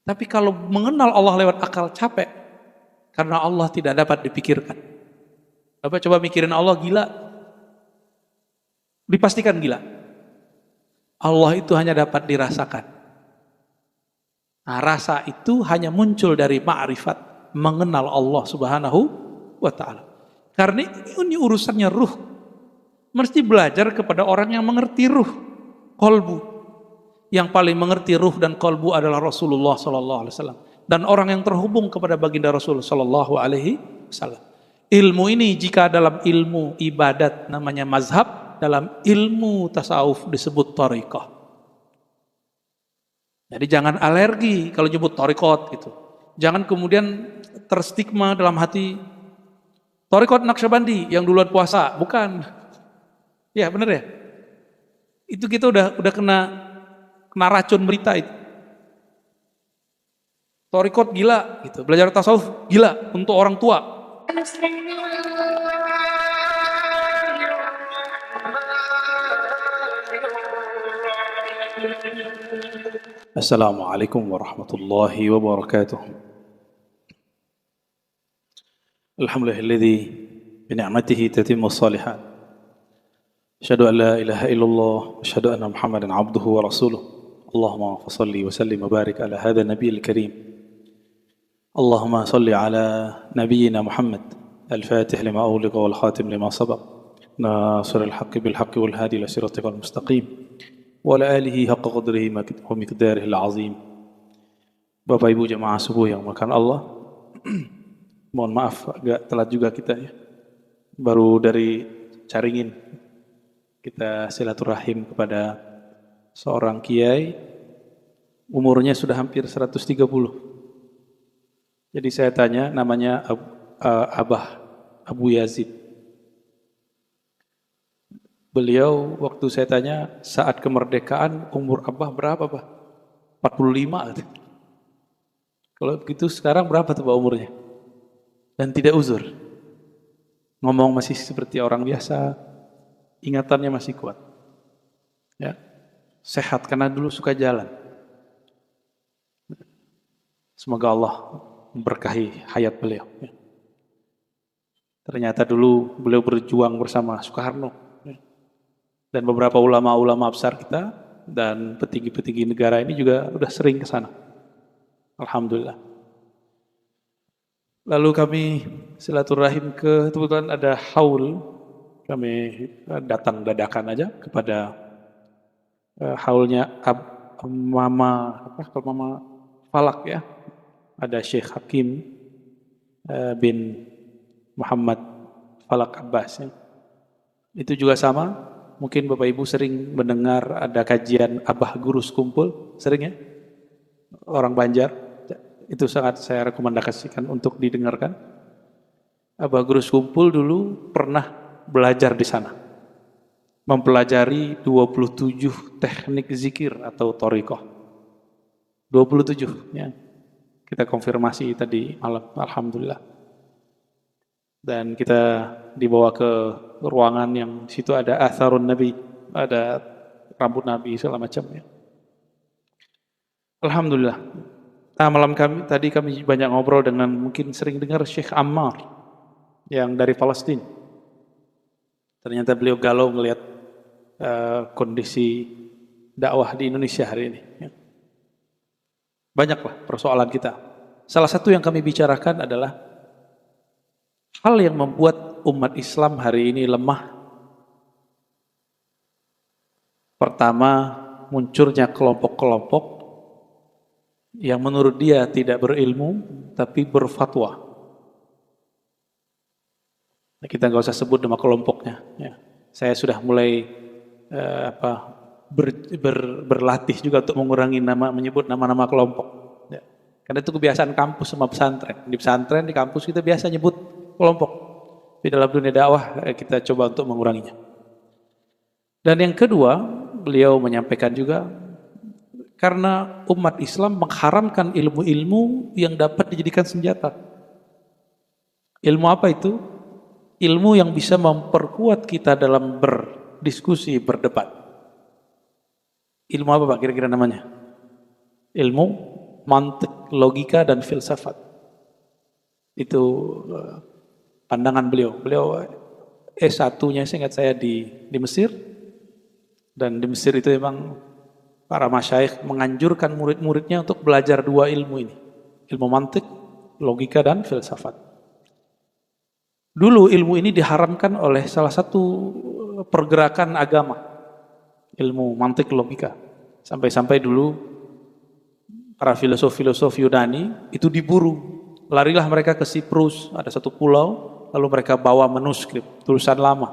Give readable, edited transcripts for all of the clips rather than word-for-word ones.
Tapi kalau mengenal Allah lewat akal capek, karena Allah tidak dapat dipikirkan. Bapak coba mikirin Allah gila, dipastikan gila. Allah itu hanya dapat dirasakan. Nah, rasa itu hanya muncul dari ma'rifat, mengenal Allah Subhanahu wa ta'ala. Karena ini urusannya ruh. Mesti belajar kepada orang yang mengerti ruh, kolbu. Yang paling mengerti ruh dan kolbu adalah Rasulullah sallallahu alaihi wasallam, dan orang yang terhubung kepada baginda Rasul sallallahu alaihi wasallam. Ilmu ini jika dalam ilmu ibadat namanya mazhab, dalam ilmu tasawuf disebut thariqah. Jadi jangan alergi kalau nyebut thariqat gitu. Jangan kemudian terstigma dalam hati thariqat Naqsyabandi yang duluan puasa, bukan. Ya benar ya. Itu kita udah kena racun berita itu. Thariqat gila gitu. Belajar tasawuf gila untuk orang tua. Assalamualaikum warahmatullahi wabarakatuh. Alhamdulillahilladzi bi ni'matihi tatimmu shalihat. Asyhadu an la ilaha illallah wa asyhadu anna Muhammadan abduhu wa rasuluh. Allahumma shalli wa sallim wa barik ala hadzal nabiyil karim. Allahumma shalli ala nabiyyina Muhammad al-fatih lima ughliqa wal khatim lima sabaq. Nasiril haqqi bil haqqi wal hadi ila siratikal mustaqim. Wa ala alihi haqqa qadrihi wa miqdarihil azim. Bapak Ibu jemaah subuh yang makan Allah, mohon maaf agak telat juga kita ya. Baru dari Caringin kita silaturahim kepada seorang kiai, umurnya sudah hampir 130. Jadi saya tanya, namanya Abah Abu Yazid. Beliau waktu saya tanya saat kemerdekaan umur Abah berapa, Pak? 45. Kalau begitu sekarang berapa tuh Pak umurnya? Dan tidak uzur. Ngomong masih seperti orang biasa, ingatannya masih kuat. Ya. Sehat karena dulu suka jalan. Semoga Allah memberkahi hayat beliau. Ya. Ternyata dulu beliau berjuang bersama Soekarno. Dan beberapa ulama-ulama besar kita dan petinggi-petinggi negara ini juga udah sering ke sana. Alhamdulillah. Lalu kami silaturahim kebetulan ada haul, kami datang dadakan aja kepada haulnya Mama Falak ya. Ada Syekh Hakim bin Muhammad Falak Abbas ya. Itu juga sama. Mungkin Bapak Ibu sering mendengar ada kajian Abah Gurus Kumpul, sering ya? Orang Banjar, itu sangat saya rekomendasikan untuk didengarkan. Abah Gurus Kumpul dulu pernah belajar di sana. Mempelajari 27 teknik zikir atau thariqah. 27 ya. Kita konfirmasi tadi malam, alhamdulillah. Dan kita dibawa ke ruangan yang di situ ada atharun Nabi, ada rambut Nabi segala macam ya. Alhamdulillah. Nah, malam tadi kami banyak ngobrol dengan mungkin sering dengar Syekh Ammar yang dari Palestina. Ternyata beliau galau melihat kondisi dakwah di Indonesia hari ini. Ya. Banyaklah persoalan kita. Salah satu yang kami bicarakan adalah hal yang membuat umat Islam hari ini lemah. Pertama, munculnya kelompok-kelompok yang menurut dia tidak berilmu, tapi berfatwa. Nah, kita nggak usah sebut nama kelompoknya. Ya. Saya sudah mulai berlatih juga untuk mengurangi menyebut nama-nama kelompok. Ya. Karena itu kebiasaan kampus sama pesantren. Di pesantren, di kampus kita biasa nyebut kelompok. Di dalam dunia dakwah kita coba untuk menguranginya. Dan yang kedua, beliau menyampaikan juga karena umat Islam mengharamkan ilmu-ilmu yang dapat dijadikan senjata. Ilmu apa itu? Ilmu yang bisa memperkuat kita dalam berdiskusi, berdebat. Ilmu apa Pak kira-kira namanya? Ilmu mantik, logika, dan filsafat. Itu pandangan beliau. Beliau S1-nya saya ingat saya di Mesir, dan di Mesir itu memang para masyayikh menganjurkan murid-muridnya untuk belajar dua ilmu ini, ilmu mantik, logika, dan filsafat. Dulu ilmu ini diharamkan oleh salah satu pergerakan agama, ilmu mantik, logika. Sampai-sampai dulu para filosof-filosof Yunani itu diburu, larilah mereka ke Siprus, ada satu pulau, lalu mereka bawa manuskrip, tulisan lama,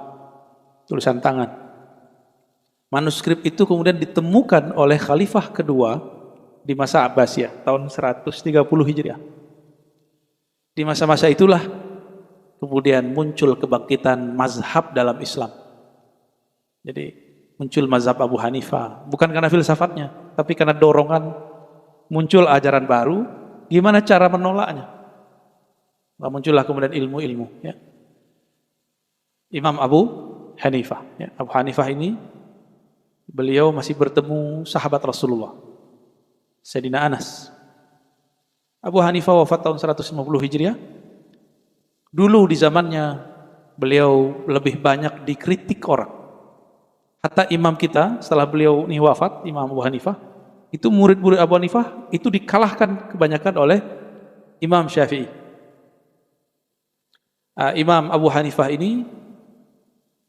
tulisan tangan. Manuskrip itu kemudian ditemukan oleh Khalifah kedua di masa Abbasiyah, tahun 130 Hijriah. Di masa-masa itulah kemudian muncul kebangkitan mazhab dalam Islam. Jadi muncul mazhab Abu Hanifah, bukan karena filsafatnya, tapi karena dorongan muncul ajaran baru, gimana cara menolaknya. Nah, muncullah kemudian ilmu-ilmu. Ya. Imam Abu Hanifah. Ya. Abu Hanifah ini, beliau masih bertemu sahabat Rasulullah, Sayyidina Anas. Abu Hanifah wafat tahun 150 Hijriah. Dulu di zamannya beliau lebih banyak dikritik orang. Hatta imam kita setelah beliau ini wafat, Imam Abu Hanifah, itu murid-murid Abu Hanifah itu dikalahkan kebanyakan oleh Imam Syafi'i. Imam Abu Hanifah ini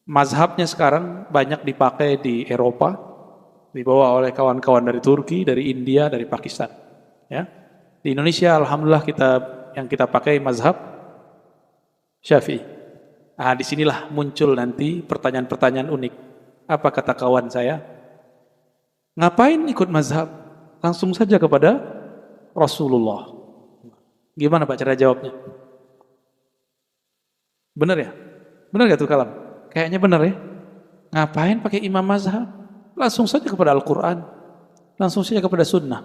mazhabnya sekarang banyak dipakai di Eropa, dibawa oleh kawan-kawan dari Turki, dari India, dari Pakistan. Ya. Di Indonesia alhamdulillah yang kita pakai mazhab Syafi'i. Disinilah muncul nanti pertanyaan-pertanyaan unik. Apa kata kawan saya? Ngapain ikut mazhab? Langsung saja kepada Rasulullah. Gimana Pak cara jawabnya? Benar ya? Benar gak tuh kalam? Kayaknya benar ya. Ngapain pakai imam mazhab? Langsung saja kepada Al-Quran. Langsung saja kepada sunnah.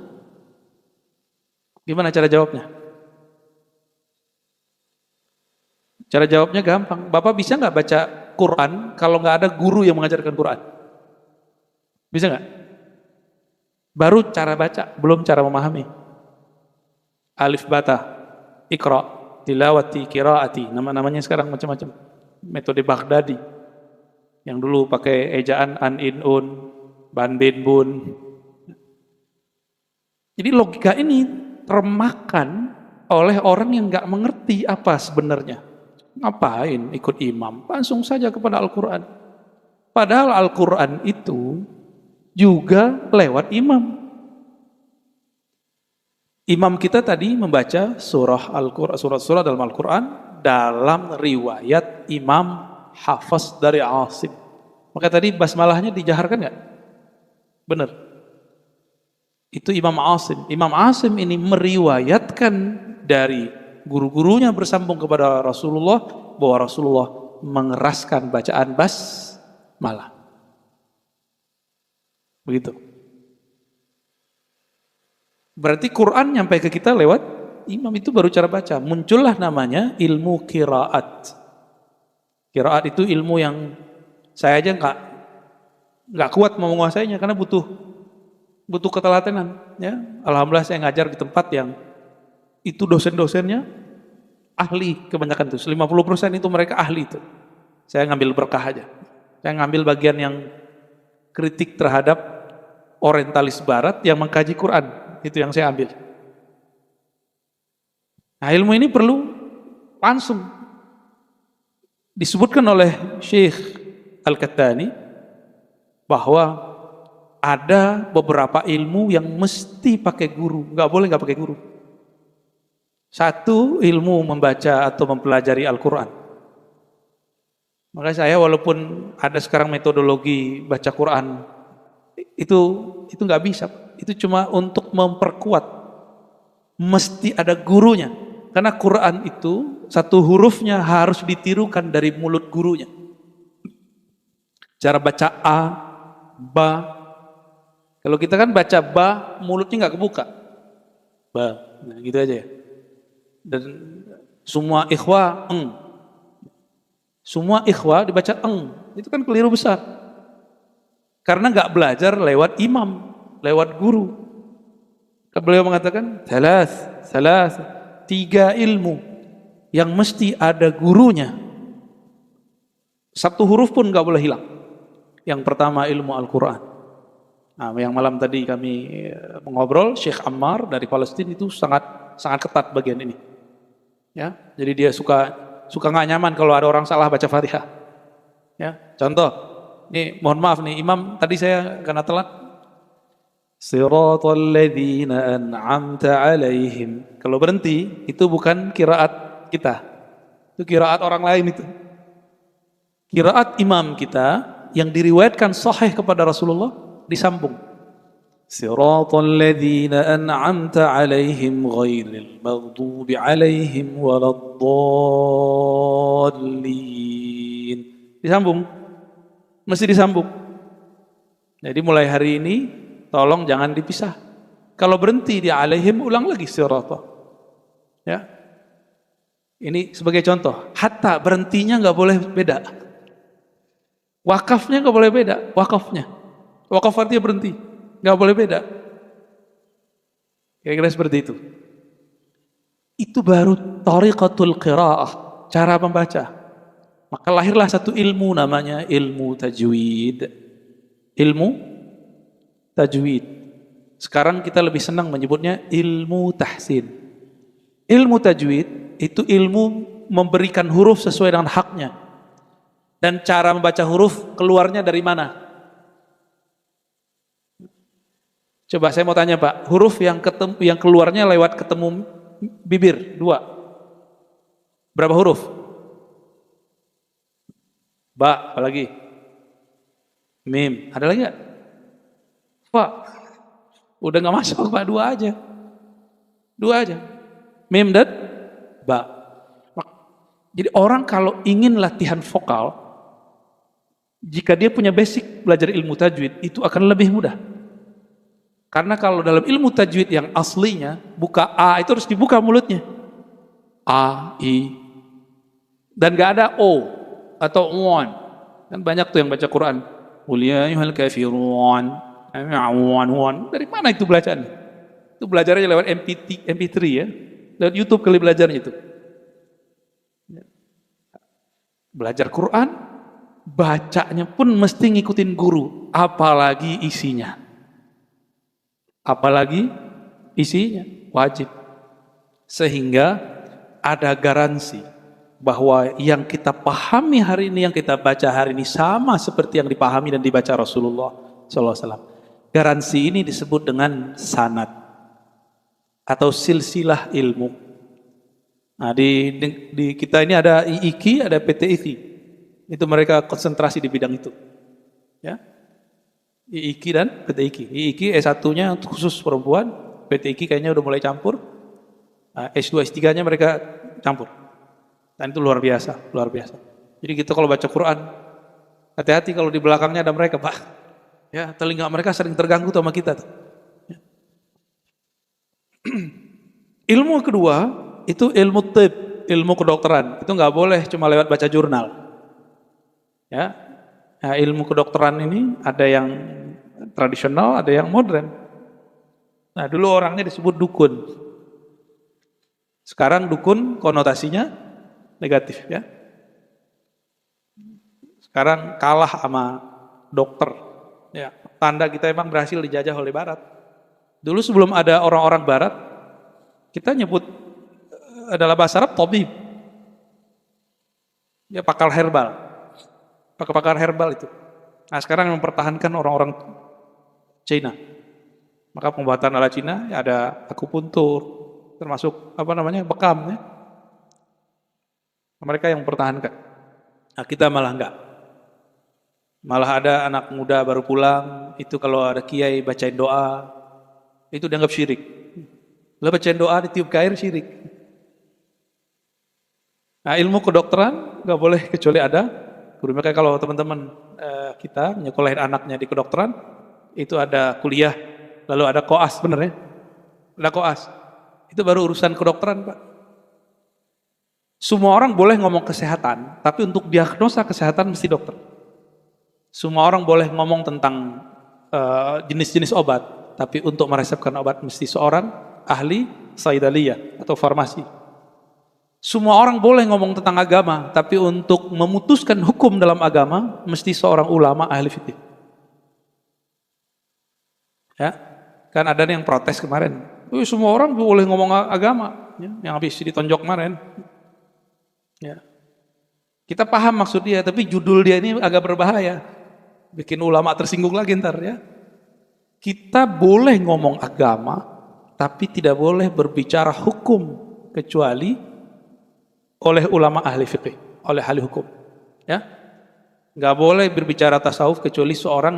Gimana cara jawabnya? Cara jawabnya gampang. Bapak bisa nggak baca Quran kalau nggak ada guru yang mengajarkan Quran? Bisa nggak? Baru cara baca, belum cara memahami. Alif bata, ikra, tilawati, kiraati. Nama-namanya sekarang macam-macam. Metode Baghdadi. Yang dulu pakai ejaan an, in, un, ban, bin, bun. Jadi logika ini termakan oleh orang yang nggak mengerti apa sebenarnya. Ngapain ikut imam? Langsung saja kepada Al-Quran. Padahal Al-Quran itu juga lewat imam. Imam kita tadi membaca surah dalam Al-Quran dalam riwayat Imam Hafs dari Asim. Maka tadi basmalahnya dijaharkan nggak? Benar. Itu Imam Asim. Imam Asim ini meriwayatkan dari guru-gurunya bersambung kepada Rasulullah bahwa Rasulullah mengeraskan bacaan basmalah. Begitu. Berarti Quran nyampe ke kita lewat imam, itu baru cara baca. Muncullah namanya ilmu qiraat. Qiraat itu ilmu yang saya aja nggak kuat mau menguasainya karena butuh ketelatenan. Ya, alhamdulillah saya ngajar di tempat yang itu dosen-dosennya ahli kebanyakan itu. 50% itu mereka ahli itu. Saya ngambil berkah aja. Saya ngambil bagian yang kritik terhadap orientalis barat yang mengkaji Quran. Itu yang saya ambil. Nah, ilmu ini perlu langsung. Disebutkan oleh Syekh Al-Kattani bahwa ada beberapa ilmu yang mesti pakai guru, nggak boleh nggak pakai guru. Satu, ilmu membaca atau mempelajari Al-Quran. Maka saya walaupun ada sekarang metodologi baca Quran, itu nggak bisa. Itu cuma untuk memperkuat. Mesti ada gurunya. Karena Quran itu satu hurufnya harus ditirukan dari mulut gurunya. Cara baca A, ba. Kalau kita kan baca ba, mulutnya nggak kebuka. Ba, nah gitu aja ya. Dan semua ikhwa semua ikhwa dibaca itu kan keliru besar karena nggak belajar lewat imam, lewat guru. Beliau mengatakan, salas, 3 ilmu yang mesti ada gurunya. Satu huruf pun nggak boleh hilang. Yang pertama ilmu Al-Quran. Nah, yang malam tadi kami mengobrol, Syekh Ammar dari Palestina itu sangat ketat bagian ini. Ya, jadi dia suka nggak nyaman kalau ada orang salah baca Fatihah. Ya, contoh, nih mohon maaf nih Imam, tadi saya karena telat. Siratal ladzina an'amta 'alaihim. Kalau berhenti itu bukan qiraat kita. Itu qiraat orang lain itu. Qiraat imam kita yang diriwayatkan sahih kepada Rasulullah disambung. Siratal ladzina an'amta 'alaihim ghairil maghdubi 'alaihim waladdallin. Disambung. Mesti disambung. Jadi mulai hari ini tolong jangan dipisah. Kalau berhenti di 'alaihim, ulang lagi siratal. Ya. Ini sebagai contoh. Hatta berhentinya nggak boleh beda. Wakafnya nggak boleh beda. Wakaf artinya berhenti. Nggak boleh beda. Kira-kira seperti itu. Itu baru thariqatul qiraah, cara membaca. Maka lahirlah satu ilmu namanya ilmu tajwid. Ilmu tajwid. Sekarang kita lebih senang menyebutnya ilmu tahsin. Ilmu tajwid itu ilmu memberikan huruf sesuai dengan haknya. Dan cara membaca huruf keluarnya dari mana? Coba saya mau tanya Pak, huruf yang keluarnya lewat ketemu bibir, 2. Berapa huruf? Ba, apa lagi? Mim, ada lagi nggak? Pak, udah nggak masuk Pak, 2 aja. 2 aja. Mim dan ba. Jadi orang kalau ingin latihan vokal, jika dia punya basic belajar ilmu tajwid, itu akan lebih mudah. Karena kalau dalam ilmu tajwid yang aslinya, buka A itu harus dibuka mulutnya. A, I. Dan gak ada O atau on. Kan banyak tuh yang baca Quran. Qul ya ayyuhal kafirun. Dari mana itu belajaannya? Itu belajarnya lewat MP3 ya. Lewat YouTube kali belajarnya itu. Belajar Quran, bacanya pun mesti ngikutin guru, apalagi isinya. Wajib. Sehingga ada garansi bahwa yang kita pahami hari ini, yang kita baca hari ini sama seperti yang dipahami dan dibaca Rasulullah SAW. Garansi ini disebut dengan sanad atau silsilah ilmu. Nah, di kita ini ada IIQ, ada PTIQ. Itu mereka konsentrasi di bidang itu. Ya. IIQ dan PTIQ. IIQ S1-nya khusus perempuan, PTIQ kayaknya udah mulai campur. Nah, S2, S3-nya mereka campur. Dan itu luar biasa. Jadi kita kalau baca Quran, hati-hati kalau di belakangnya ada mereka, Pak. Ya, telinga mereka sering terganggu sama kita. Ya. Ilmu kedua itu ilmu tib, ilmu kedokteran. Itu nggak boleh cuma lewat baca jurnal. Ya, nah, ilmu kedokteran ini ada yang tradisional, ada yang modern. Nah, dulu orangnya disebut dukun. Sekarang dukun konotasinya negatif, ya. Sekarang kalah sama dokter. Ya, tanda kita emang berhasil dijajah oleh Barat. Dulu sebelum ada orang-orang Barat, kita nyebut adalah bahasa Arab tabib. Ya, pakar herbal itu. Nah, sekarang yang mempertahankan orang-orang Cina. Maka pengobatan ala Cina ya ada akupuntur, termasuk bekam ya. Mereka yang mempertahankan. Nah, kita malah enggak. Malah ada anak muda baru pulang, itu kalau ada kiai bacain doa, itu dianggap syirik. Lah bacain doa ditiup ke air syirik. Nah, ilmu kedokteran nggak boleh kecuali ada guru. Maka kalau teman-teman kita nyekolahin anaknya di kedokteran, itu ada kuliah, lalu ada koas, bener ya? Ada koas. Itu baru urusan kedokteran, Pak. Semua orang boleh ngomong kesehatan, tapi untuk diagnosa kesehatan mesti dokter. Semua orang boleh ngomong tentang jenis-jenis obat, Tapi untuk meresepkan obat mesti seorang ahli saidaliyah atau farmasi. Semua orang boleh ngomong tentang agama, tapi untuk memutuskan hukum dalam agama mesti seorang ulama ahli fikih. Ya, kan ada yang protes kemarin. Semua orang boleh ngomong agama, ya, yang habis ditonjok kemarin. Ya. Kita paham maksud dia, tapi judul dia ini agak berbahaya. Bikin ulama tersinggung lagi ntar ya. Kita boleh ngomong agama, tapi tidak boleh berbicara hukum kecuali oleh ulama ahli fikih, oleh ahli hukum. Ya, nggak boleh berbicara tasawuf kecuali seorang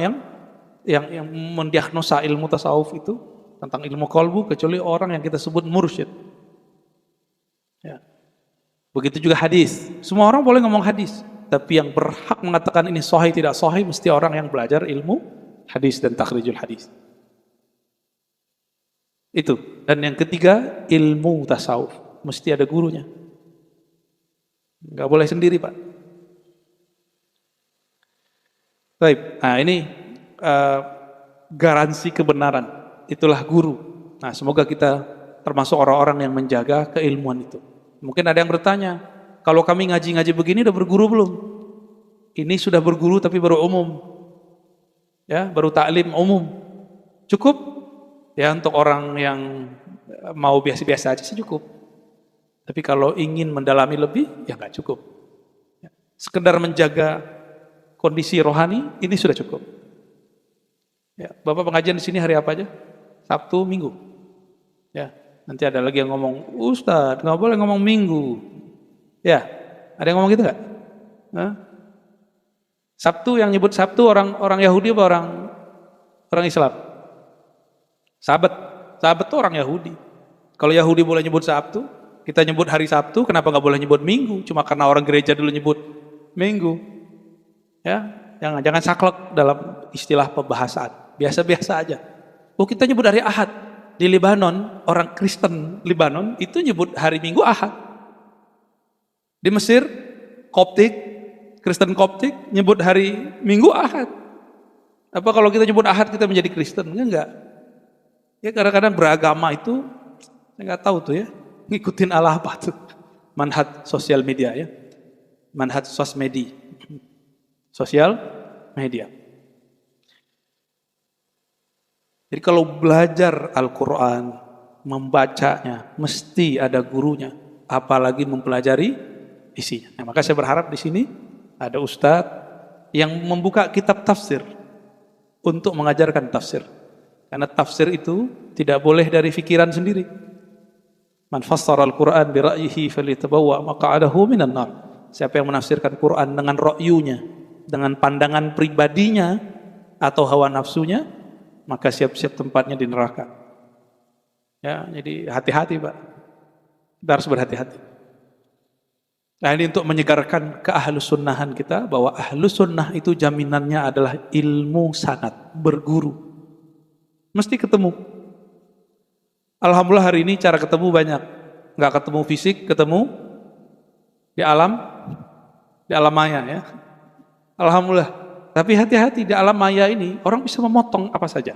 yang mendiagnosa ilmu tasawuf itu tentang ilmu qalbu, kecuali orang yang kita sebut mursyid. Ya. Begitu juga hadis. Semua orang boleh ngomong hadis, tapi yang berhak mengatakan ini sahih tidak sahih mesti orang yang belajar ilmu hadis dan takhrijul hadis. Itu. Dan yang ketiga, ilmu tasawuf mesti ada gurunya. Nggak boleh sendiri, Pak. Baik. Nah, ini garansi kebenaran. Itulah guru. Nah, semoga kita termasuk orang-orang yang menjaga keilmuan itu. Mungkin ada yang bertanya, kalau kami ngaji-ngaji begini udah berguru belum? Ini sudah berguru tapi baru umum. Ya, baru taklim umum. Cukup? Ya, untuk orang yang mau biasa-biasa aja sih cukup. Tapi kalau ingin mendalami lebih, ya nggak cukup. Sekedar menjaga kondisi rohani, ini sudah cukup. Ya, Bapak pengajian di sini hari apa aja? Sabtu, Minggu. Ya, nanti ada lagi yang ngomong, Ustadz nggak boleh ngomong Minggu. Ya, ada yang ngomong gitu nggak? Sabtu yang nyebut Sabtu orang Yahudi apa orang Islam? Sabat itu orang Yahudi. Kalau Yahudi boleh nyebut Sabtu, kita nyebut hari Sabtu, kenapa nggak boleh nyebut Minggu? Cuma karena orang gereja dulu nyebut Minggu. Ya, jangan saklek dalam istilah pembahasan. Biasa-biasa aja. Kita nyebut hari Ahad. Di Lebanon, orang Kristen Lebanon itu nyebut hari Minggu Ahad. Di Mesir, Kristen Koptik nyebut hari Minggu Ahad. Apa kalau kita nyebut Ahad kita menjadi Kristen? Enggak. Ya kadang-kadang beragama itu saya nggak tahu tuh ya. Ngikutin Allah apa tuh? Manhaj sosial media ya. Manhaj sosmedi. Sosial media. Jadi kalau belajar Al-Quran, membacanya, mesti ada gurunya. Apalagi mempelajari isinya. Nah, maka saya berharap di sini ada ustadz yang membuka kitab tafsir untuk mengajarkan tafsir. Karena tafsir itu tidak boleh dari pikiran sendiri. Man fassara al-Quran bi ra'yihi falyatabawwa maq'adahu minan nar. Siapa yang menafsirkan Quran dengan ra'yunya, dengan pandangan pribadinya atau hawa nafsunya, maka siap-siap tempatnya di neraka. Ya, jadi hati-hati, Pak. Kita harus berhati-hati. Nah, ini untuk menyegarkan keahlus sunnahan kita bahwa ahlus sunnah itu jaminannya adalah ilmu sanad, berguru. Mesti ketemu. Alhamdulillah hari ini cara ketemu banyak. Nggak ketemu fisik, ketemu di alam maya ya. Alhamdulillah. Tapi hati-hati di alam maya ini orang bisa memotong apa saja.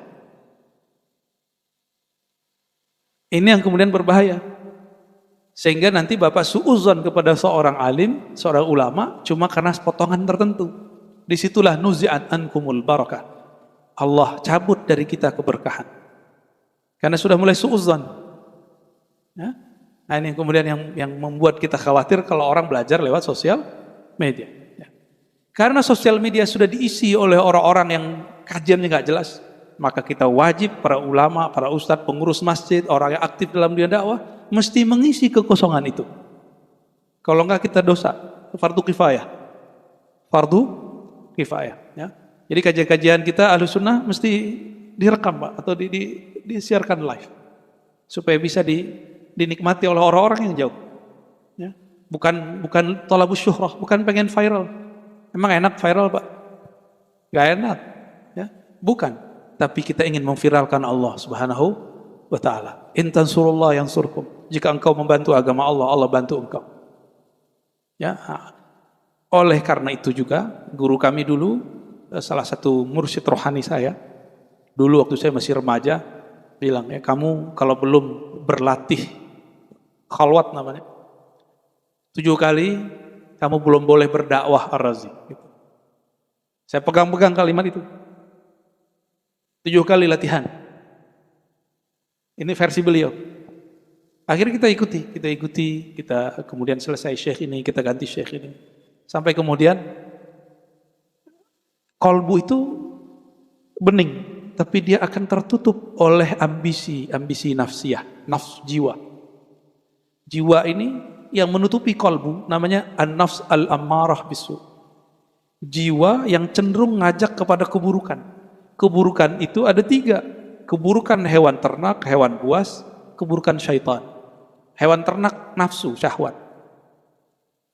Ini yang kemudian berbahaya. Sehingga nanti Bapak suudzon kepada seorang alim, seorang ulama cuma karena potongan tertentu. Disitulah nuzi'at ankumul barakah. Allah cabut dari kita keberkahan. Karena sudah mulai suudzon. Ya? Nah, ini kemudian yang membuat kita khawatir kalau orang belajar lewat sosial media. Ya. Karena sosial media sudah diisi oleh orang-orang yang kajiannya nggak jelas, maka kita wajib para ulama, para ustadz, pengurus masjid, orang yang aktif dalam dunia dakwah mesti mengisi kekosongan itu. Kalau enggak kita dosa, fardu kifayah. Fardu kifayah. Ya. Jadi kajian-kajian kita Ahlus Sunnah mesti direkam, Pak, atau disiarkan live supaya bisa dinikmati oleh orang-orang yang jauh. Ya. Bukan thalabus syuhrah, bukan pengen viral. Emang enak viral, Pak? Gak enak, ya? Bukan. Tapi kita ingin memviralkan Allah Subhanahu wa ta'ala. In tansurullah yansurkum. Jika engkau membantu agama Allah, Allah bantu engkau. Ya. Oleh karena itu juga guru kami dulu, salah satu mursyid rohani saya, dulu waktu saya masih remaja, bilang ya, kamu kalau belum berlatih khalwat namanya 7 kali, kamu belum boleh berdakwah Ar-Razi. Gitu. Saya pegang-pegang kalimat itu. 7 kali latihan. Ini versi beliau. Akhirnya kita ikuti, kita kemudian selesai syekh ini, kita ganti syekh ini. Sampai kemudian kolbu itu bening, tapi dia akan tertutup oleh ambisi nafsiyah, nafs jiwa. Jiwa ini yang menutupi kolbu namanya an-nafs al-ammarah bisu. Jiwa yang cenderung ngajak kepada keburukan. Keburukan itu ada 3. Keburukan hewan ternak, hewan buas, keburukan syaitan. Hewan ternak nafsu, syahwat.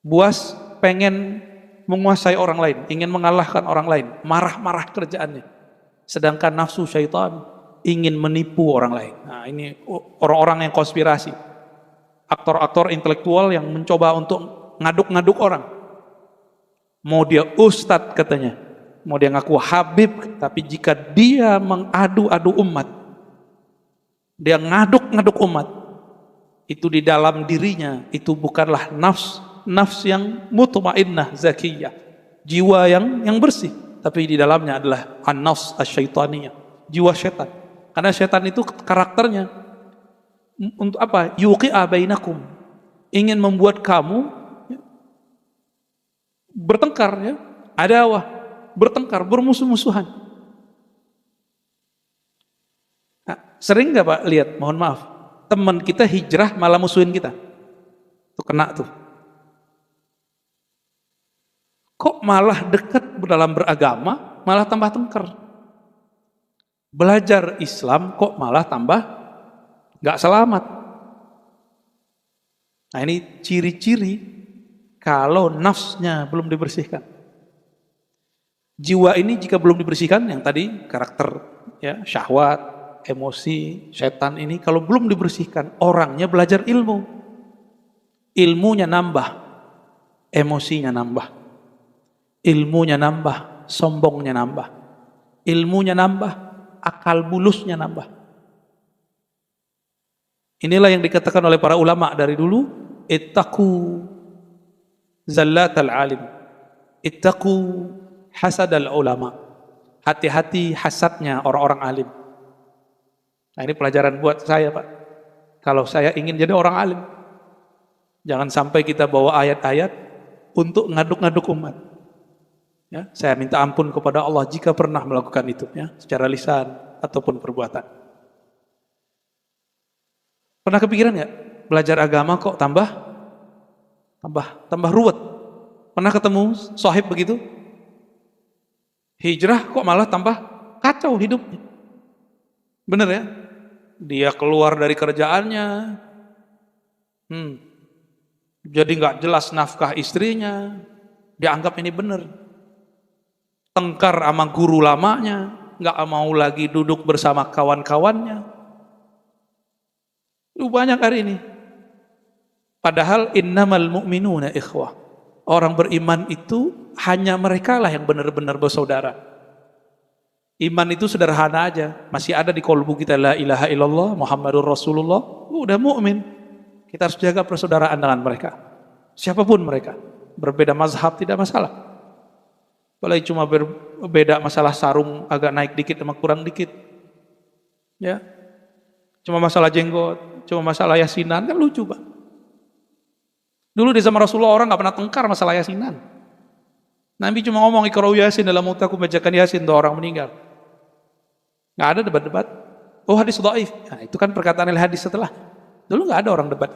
Buas pengen menguasai orang lain, ingin mengalahkan orang lain, marah-marah kerjaannya. Sedangkan nafsu syaitan ingin menipu orang lain. Nah, ini orang-orang yang konspirasi. Aktor-aktor intelektual yang mencoba untuk ngaduk-ngaduk orang. Mau dia ustadz katanya, mau dia ngaku habib, tapi jika dia mengadu-adu umat, dia ngaduk-ngaduk umat, itu di dalam dirinya itu bukanlah nafs yang mutmainnah zakiyah, jiwa yang bersih, tapi di dalamnya adalah an-nafs asy-syaitaniyah, jiwa setan. Karena setan itu karakternya untuk apa? Yuqi'a bainakum, ingin membuat kamu bertengkar, ya, adawah, bertengkar, bermusuh-musuhan. Nah, sering nggak Pak lihat, mohon maaf, teman kita hijrah malah musuhin kita, tuh kena tuh. Kok malah dekat dalam beragama, malah tambah tengkar. Belajar Islam kok malah tambah nggak selamat. Nah, ini ciri-ciri kalau nafsnya belum dibersihkan. Jiwa ini jika belum dibersihkan, yang tadi karakter, ya, syahwat, emosi, setan ini kalau belum dibersihkan, orangnya belajar ilmu, ilmunya nambah, emosinya nambah, ilmunya nambah, sombongnya nambah, ilmunya nambah, akal bulusnya nambah. Inilah yang dikatakan oleh para ulama dari dulu, ittaqu zallatal alim, ittaqu hasadal ulama. Hati-hati hasadnya orang-orang alim. Nah, ini pelajaran buat saya, Pak. Kalau saya ingin jadi orang alim, jangan sampai kita bawa ayat-ayat untuk ngaduk-ngaduk umat. Ya, saya minta ampun kepada Allah jika pernah melakukan itu, ya, secara lisan ataupun perbuatan. Pernah kepikiran nggak belajar agama kok tambah ruwet? Pernah ketemu sahib begitu? Hijrah kok malah tambah kacau hidupnya. Bener ya? Dia keluar dari kerjaannya, jadi nggak jelas nafkah istrinya, dianggap ini bener. Tengkar sama guru lamanya, nggak mau lagi duduk bersama kawan-kawannya. Itu banyak hari ini. Padahal innamal mu'minuna ikhwah. Orang beriman itu hanya mereka lah yang benar-benar bersaudara. Iman itu sederhana aja, masih ada di kolbu kita la ilaha illallah Muhammadur Rasulullah, udah mukmin. Kita harus jaga persaudaraan dengan mereka. Siapapun mereka, berbeda mazhab tidak masalah. Apalagi cuma berbeda masalah sarung agak naik dikit sama kurang dikit. Ya. Cuma masalah jenggot, cuma masalah yasinan, kan lucu, Pak. Dulu di zaman Rasulullah orang nggak pernah tengkar masalah yasinan. Nabi cuma ngomong iqra'u yasin dalam mutaku, bacakan yasin untuk orang meninggal. Nggak ada debat-debat. Oh, hadis dhaif. Nah, itu kan perkataan hadis setelah. Dulu nggak ada orang debat.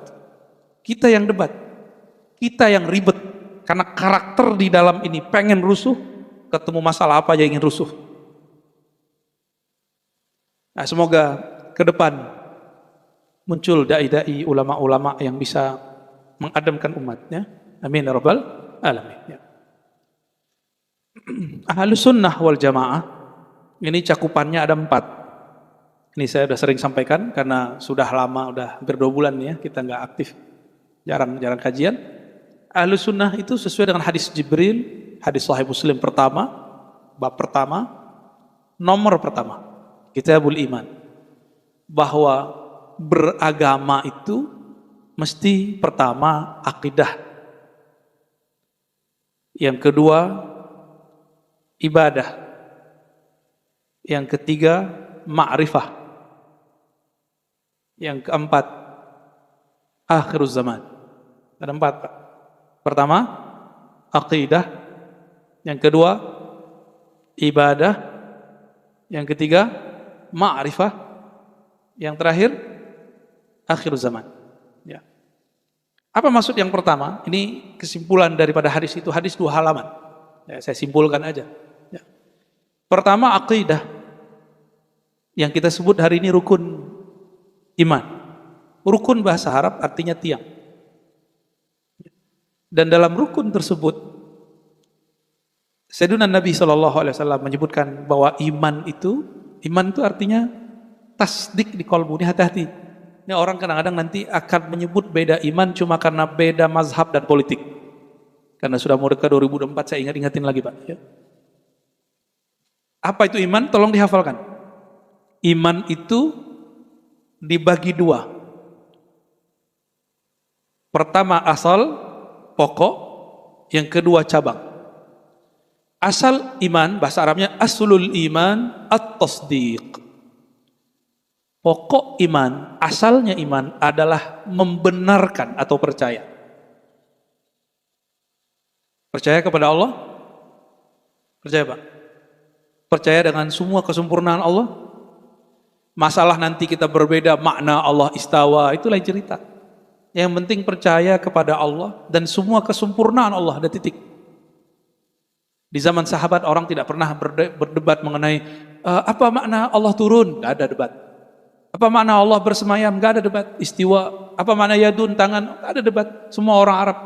Kita yang debat. Kita yang ribet. Karena karakter di dalam ini pengen rusuh, ketemu masalah apa aja ingin rusuh. Nah, semoga ke depan muncul dai-dai, ulama-ulama yang bisa mengadamkan umatnya. Amin ya rabbal alamin. Ya. Ahlus sunnah wal jamaah ini cakupannya ada 4. Ini saya sudah sering sampaikan karena sudah lama, udah hampir 2 bulan ya kita nggak aktif, jarang kajian. Ahlus sunnah itu sesuai dengan hadis Jibril, hadis Sahih Muslim pertama, bab pertama, nomor pertama, Kitabul Iman. bahwa beragama itu mesti pertama akidah, yang kedua ibadah, yang ketiga ma'rifah, yang keempat akhiruz zaman. Ada 4, Pak. Pertama akidah, yang kedua ibadah, yang ketiga ma'rifah, yang terakhir akhiruz zaman. Ya. Apa maksud yang pertama? Ini kesimpulan daripada hadis itu, hadis 2 halaman. Ya, saya simpulkan aja. Ya. Pertama akidah, yang kita sebut hari ini rukun iman. Rukun bahasa Arab artinya tiang. Dan dalam rukun tersebut, Sayyidina Nabi SAW menyebutkan bahwa iman itu artinya tasdik di qalbu. Ini hati-hati. Ini orang kadang-kadang nanti akan menyebut beda iman cuma karena beda mazhab dan politik. Karena sudah mau dekat 2024, saya ingatin lagi, Pak. Ya. Apa itu iman? Tolong dihafalkan. Iman itu dibagi 2. Pertama asal, pokok, yang kedua cabang. Asal iman, bahasa Arabnya aslul iman at-tasdiq. Pokok iman, asalnya iman adalah membenarkan atau percaya. Percaya kepada Allah? Percaya, Pak? Percaya dengan semua kesempurnaan Allah? Masalah nanti kita berbeda makna Allah istawa, itu lain cerita. Yang penting percaya kepada Allah dan semua kesempurnaan Allah, ada titik. Di zaman sahabat orang tidak pernah berdebat mengenai apa makna Allah turun, nggak ada debat. Apa makna Allah bersemayam, nggak ada debat. Istiwa, apa makna yadun, tangan, nggak ada debat. Semua orang Arab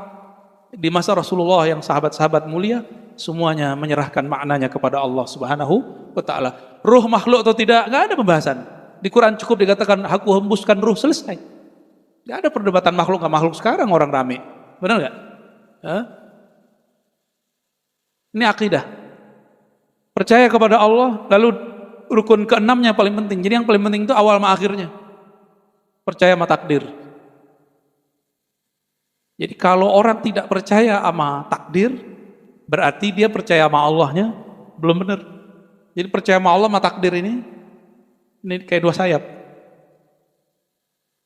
di masa Rasulullah yang sahabat-sahabat mulia semuanya menyerahkan maknanya kepada Allah Subhanahu wa taala. Ruh makhluk atau tidak, nggak ada pembahasan. Di Quran cukup dikatakan aku hembuskan ruh, selesai. Nggak ada perdebatan makhluk nggak makhluk. Sekarang orang rame, benar nggak? Ini akidah. Percaya kepada Allah, lalu rukun keenamnya paling penting. Jadi yang paling penting itu awal sama akhirnya. Percaya sama takdir. Jadi kalau orang tidak percaya sama takdir, berarti dia percaya sama Allahnya belum benar. Jadi percaya sama Allah sama takdir ini kayak 2 sayap.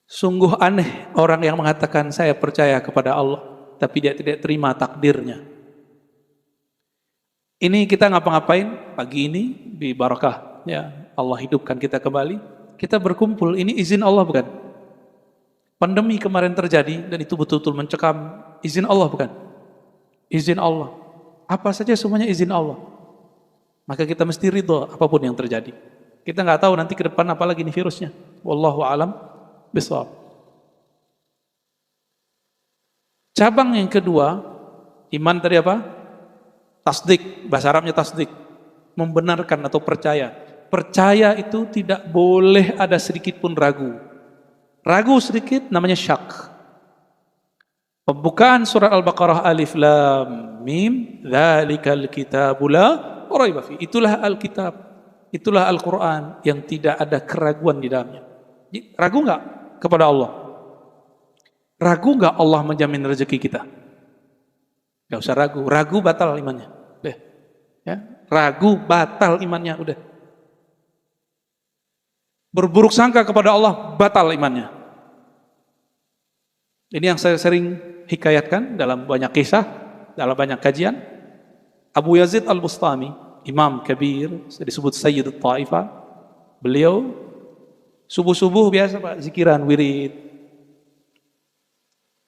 Sungguh aneh orang yang mengatakan saya percaya kepada Allah, tapi dia tidak terima takdirnya. Ini kita ngapa-ngapain pagi ini di barakah, ya Allah hidupkan kita kembali, kita berkumpul, ini izin Allah bukan? Pandemi kemarin terjadi dan itu betul-betul mencekam, izin Allah bukan? Izin Allah. Apa saja semuanya izin Allah. Maka kita mesti ridho apapun yang terjadi. Kita nggak tahu nanti ke depan apalagi ini virusnya. Wallahu a'lam bishawab. Cabang yang kedua, iman tadi apa? Tasdik, bahasa Arabnya tasdik. Membenarkan atau percaya. Percaya itu tidak boleh ada sedikit pun ragu. Ragu sedikit namanya syak. Pembukaan surah Al-Baqarah Alif Lam Mim, dzalikal kitabu la raiba fi. Itulah Alkitab, itulah Al-Qur'an yang tidak ada keraguan di dalamnya. Ragu enggak kepada Allah? Ragu enggak Allah menjamin rezeki kita? Enggak usah ragu, ragu batal imannya. Udah. Ya, ragu batal imannya, udah. Berburuk sangka kepada Allah batal imannya. Ini yang saya sering hikayatkan dalam banyak kisah, dalam banyak kajian. Abu Yazid Al-Bustami, Imam Kabir, disebut Sayyid Taifah. Beliau subuh-subuh biasa Pak, zikiran, wirid.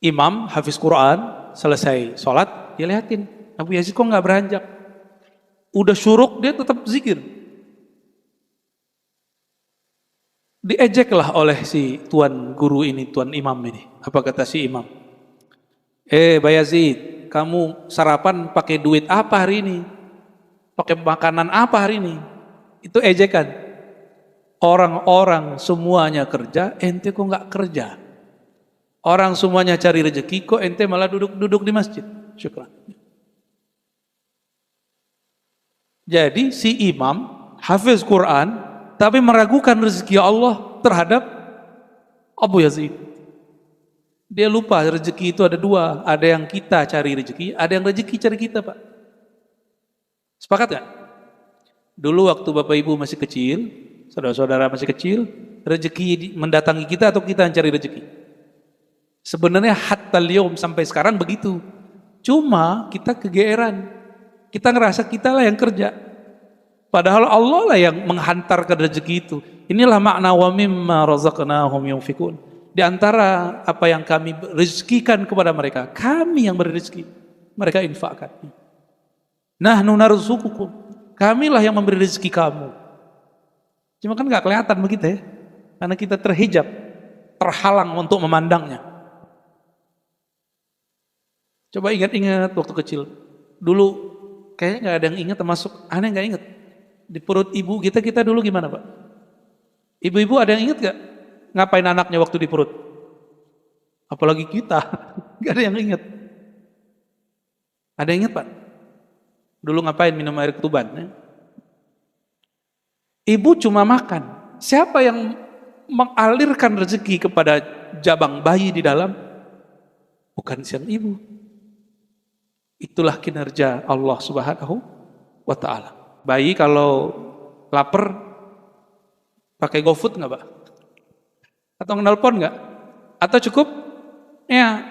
Imam hafiz Quran, selesai sholat, dia lihatin Abu Yazid kok nggak beranjak. Udah syuruk dia tetap zikir. Diejeklah oleh si tuan guru ini, tuan imam ini. Apa kata si imam? Bayazid, kamu sarapan pakai duit apa hari ini? Pakai makanan apa hari ini? Itu ejekan. Orang-orang semuanya kerja, ente kok nggak kerja? Orang semuanya cari rezeki, kok ente malah duduk-duduk di masjid? Syukran. Jadi si imam hafiz Quran, tapi meragukan rezeki Allah, terhadap Abu Yazid. Dia lupa rezeki itu ada dua, ada yang kita cari rezeki, ada yang rezeki cari kita, Pak. Sepakat gak? Dulu waktu Bapak Ibu masih kecil, saudara-saudara masih kecil, rezeki mendatangi kita atau kita yang cari rezeki? Sebenarnya hatta liyom sampai sekarang begitu. Cuma kita kegeeran. Kita ngerasa kita lah yang kerja. Padahal Allah lah yang menghantarkan rezeki itu. Inilah makna wa mimma razaqnahum yunfikun. Di antara apa yang kami rezekikan kepada mereka, kami yang beri rezeki, mereka infakkan. Nahnu narzuqukum. Kamilah yang memberi rezeki kamu. Cuma kan nggak kelihatan begitu ya, karena kita terhijab, terhalang untuk memandangnya. Coba ingat-ingat waktu kecil. Dulu kayaknya nggak ada yang ingat, termasuk aneh nggak ingat. Di perut ibu kita dulu gimana, Pak? Ibu-ibu ada yang ingat gak ngapain anaknya waktu di perut? Apalagi kita, gak ada yang ingat. Ada yang ingat, Pak? Dulu ngapain minum air ketuban? Ya? Ibu cuma makan. Siapa yang mengalirkan rezeki kepada jabang bayi di dalam? Bukan sang ibu. Itulah kinerja Allah Subhanahu wa ta'ala. Bayi kalau lapar pakai GoFood nggak, Pak? Atau nelpon nggak? Atau cukup? Ya.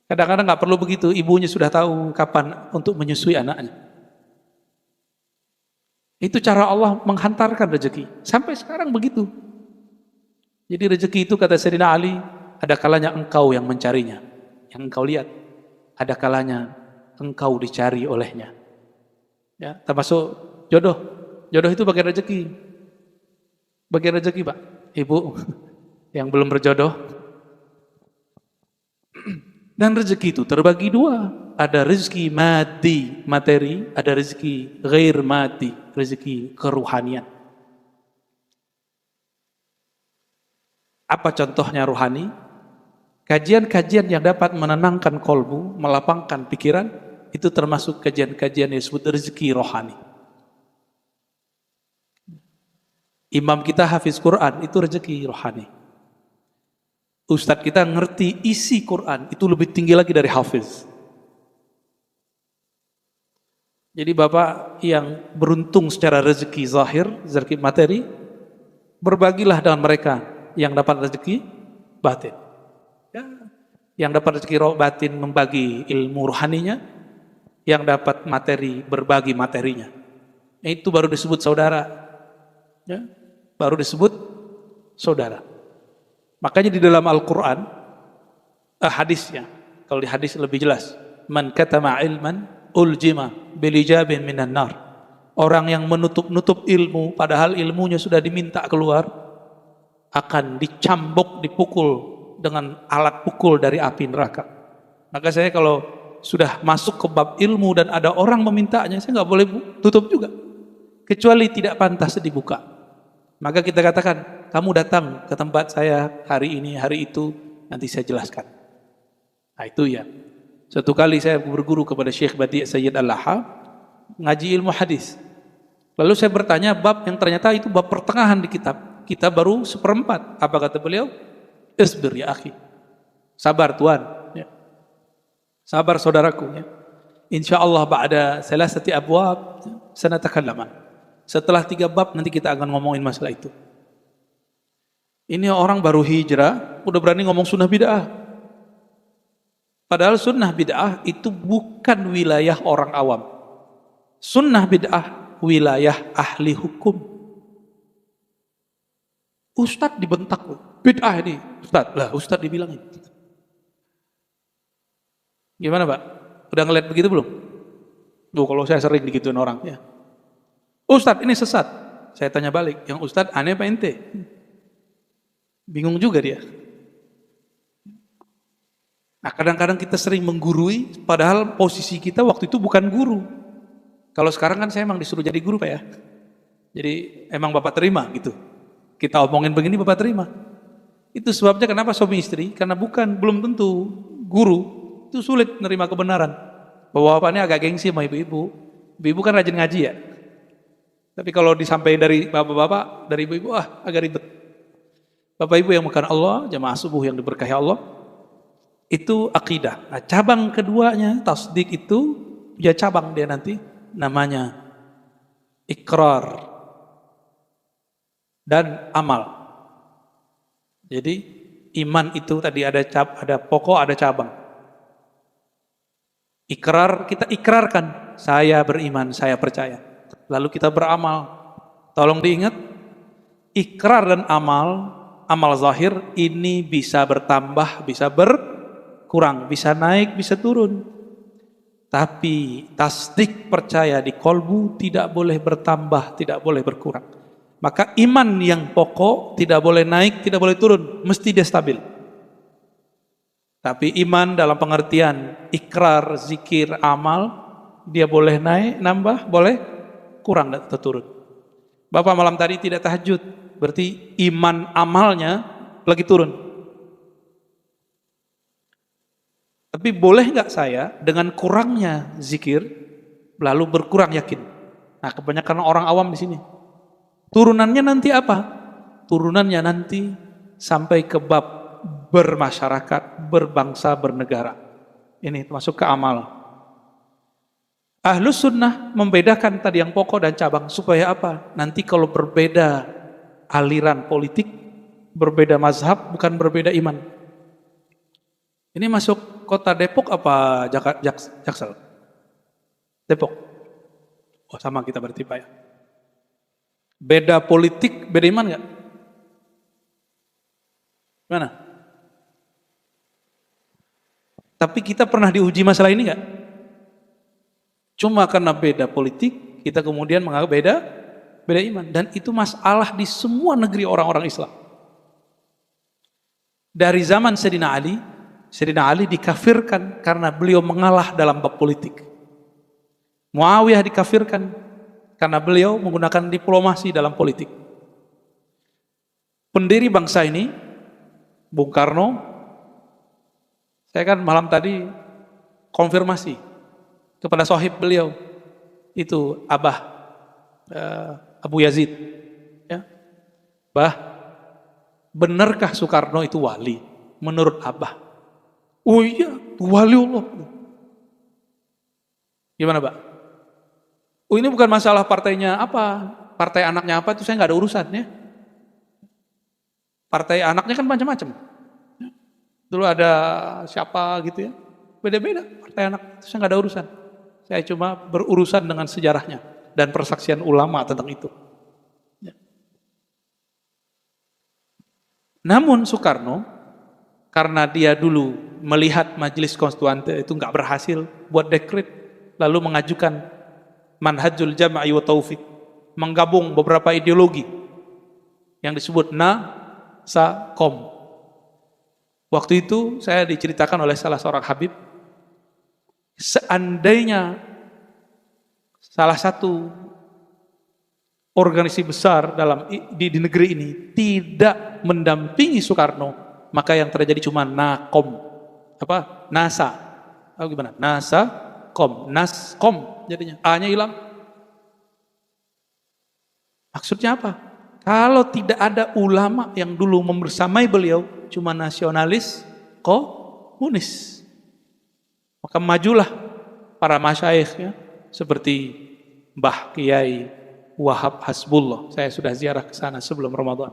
Kadang-kadang nggak perlu begitu, ibunya sudah tahu kapan untuk menyusui anaknya. Itu cara Allah menghantarkan rezeki. Sampai sekarang begitu. Jadi rezeki itu kata Sayyidina Ali, ada kalanya engkau yang mencarinya, yang engkau lihat. Ada kalanya engkau dicari olehnya. Ya, termasuk jodoh. Jodoh itu bagian rezeki. Bagian rezeki, Pak. Ibu yang belum berjodoh. Dan rezeki itu terbagi dua. Ada rezeki mati, materi, ada rezeki ghair mati, rezeki keruhanian. Apa contohnya rohani? Kajian-kajian yang dapat menenangkan kolbu, melapangkan pikiran, itu termasuk kajian-kajian yang disebut rezeki rohani. Imam kita hafiz Quran, itu rezeki rohani. Ustadz kita ngerti isi Quran, itu lebih tinggi lagi dari hafiz. Jadi Bapak yang beruntung secara rezeki zahir, rezeki materi, berbagilah dengan mereka yang dapat rezeki batin. Ya, yang dapat rezeki batin membagi ilmu rohaninya, yang dapat materi berbagi materinya. Itu baru disebut saudara. Ya, baru disebut saudara. Makanya di dalam Al-Quran, hadisnya, kalau di hadis lebih jelas, man katama ilman uljima bilijabin minan nar. Orang yang menutup-nutup ilmu, padahal ilmunya sudah diminta keluar, akan dicambuk, dipukul dengan alat pukul dari api neraka. Maka saya kalau sudah masuk ke bab ilmu dan ada orang memintanya, saya nggak boleh tutup juga, kecuali tidak pantas dibuka. Maka kita katakan, kamu datang ke tempat saya hari ini, hari itu, nanti saya jelaskan. Nah itu ya. Suatu kali saya berguru kepada Syekh Badi' Sayyid Al-Laha, ngaji ilmu hadis. Lalu saya bertanya bab yang ternyata itu bab pertengahan di kitab. Kita baru seperempat. Apa kata beliau? Isbir ya akhi. Sabar Tuan. Ya. Sabar saudaraku. Ya. InsyaAllah ba'da salasati abwab sanatakallaman. Setelah 3 bab nanti kita akan ngomongin masalah itu. Ini orang baru hijrah, udah berani ngomong sunnah bid'ah. Padahal sunnah bid'ah itu bukan wilayah orang awam. Sunnah bid'ah wilayah ahli hukum. Ustadz dibentak, bid'ah ini. Ustadz dibilangin. Gimana Pak? Udah ngeliat begitu belum? Duh, kalau saya sering digituin orang ya. Ustadz ini sesat. Saya tanya balik, yang Ustadz aneh apa ente? Bingung juga dia. Nah kadang-kadang kita sering menggurui, padahal posisi kita waktu itu bukan guru. Kalau sekarang kan saya emang disuruh jadi guru Pak ya. Jadi emang Bapak terima gitu. Kita omongin begini Bapak terima. Itu sebabnya kenapa suami istri, karena belum tentu guru itu sulit menerima kebenaran. Bapak-bapak ini agak gengsi sama ibu-ibu. Ibu kan rajin ngaji ya. Tapi kalau disampaikan dari bapak-bapak, dari ibu-ibu, agak ribet. Bapak ibu yang bukan Allah, jamaah subuh yang diberkahi Allah, itu akidah. Nah, cabang keduanya, tasdik itu, ya cabang dia nanti, namanya ikrar dan amal. Jadi iman itu tadi ada pokok, ada cabang. Ikrar, kita ikrarkan, saya beriman, saya percaya. Lalu kita beramal. Tolong diingat, ikrar dan amal zahir ini bisa bertambah, bisa berkurang, bisa naik, bisa turun. Tapi tasdik percaya di kolbu tidak boleh bertambah, tidak boleh berkurang. Maka iman yang pokok tidak boleh naik, tidak boleh turun, mesti dia stabil. Tapi iman dalam pengertian ikrar, zikir, amal, dia boleh naik, nambah, boleh kurang atau turun. Bapak malam tadi tidak tahajud, berarti iman amalnya lagi turun. Tapi boleh nggak saya dengan kurangnya zikir lalu berkurang yakin? Nah, kebanyakan orang awam di sini. Turunannya nanti apa? Turunannya nanti sampai ke bab bermasyarakat, berbangsa, bernegara. Ini termasuk ke amal. Ahlus sunnah membedakan tadi yang pokok dan cabang supaya apa? Nanti kalau berbeda aliran politik, berbeda mazhab, bukan berbeda iman. Ini masuk kota Depok apa Jaksel? Depok. Oh, sama kita berarti Pak ya. Beda politik, beda iman nggak? Mana? Tapi kita pernah diuji masalah ini nggak? Cuma karena beda politik, kita kemudian menganggap beda iman. Dan itu masalah di semua negeri orang-orang Islam. Dari zaman Sayyidina Ali dikafirkan karena beliau mengalah dalam bab politik. Muawiyah dikafirkan karena beliau menggunakan diplomasi dalam politik. Pendiri bangsa ini, Bung Karno, saya kan malam tadi konfirmasi kepada sahib beliau, itu Abah Abu Yazid, ya. Bah, benarkah Soekarno itu wali? Menurut Abah, oh iya, wali Allah. Gimana, Pak? Oh, ini bukan masalah partainya apa, partai anaknya apa, itu saya nggak ada urusannya. Partai anaknya kan macam-macam. Dulu ada siapa gitu ya, beda-beda partai anak, itu saya nggak ada urusan. Saya cuma berurusan dengan sejarahnya dan persaksian ulama tentang itu. Ya. Namun Soekarno, karena dia dulu melihat Majelis Konstituante itu nggak berhasil buat dekret, lalu mengajukan Manhajul Jama'i wa Taufiq, menggabung beberapa ideologi yang disebut Na-Sa-Kom. Waktu itu saya diceritakan oleh salah seorang habib, seandainya salah satu organisasi besar di negeri ini tidak mendampingi Soekarno, maka yang terjadi cuma Nakom, NASA, gimana? NASA, Naskom jadinya, A-nya hilang. Maksudnya apa? Kalau tidak ada ulama yang dulu membersamai beliau, cuma nasionalis, komunis. Maka majulah para masyayikh ya, seperti Mbah Kiai Wahab Hasbullah. Saya sudah ziarah ke sana sebelum Ramadan.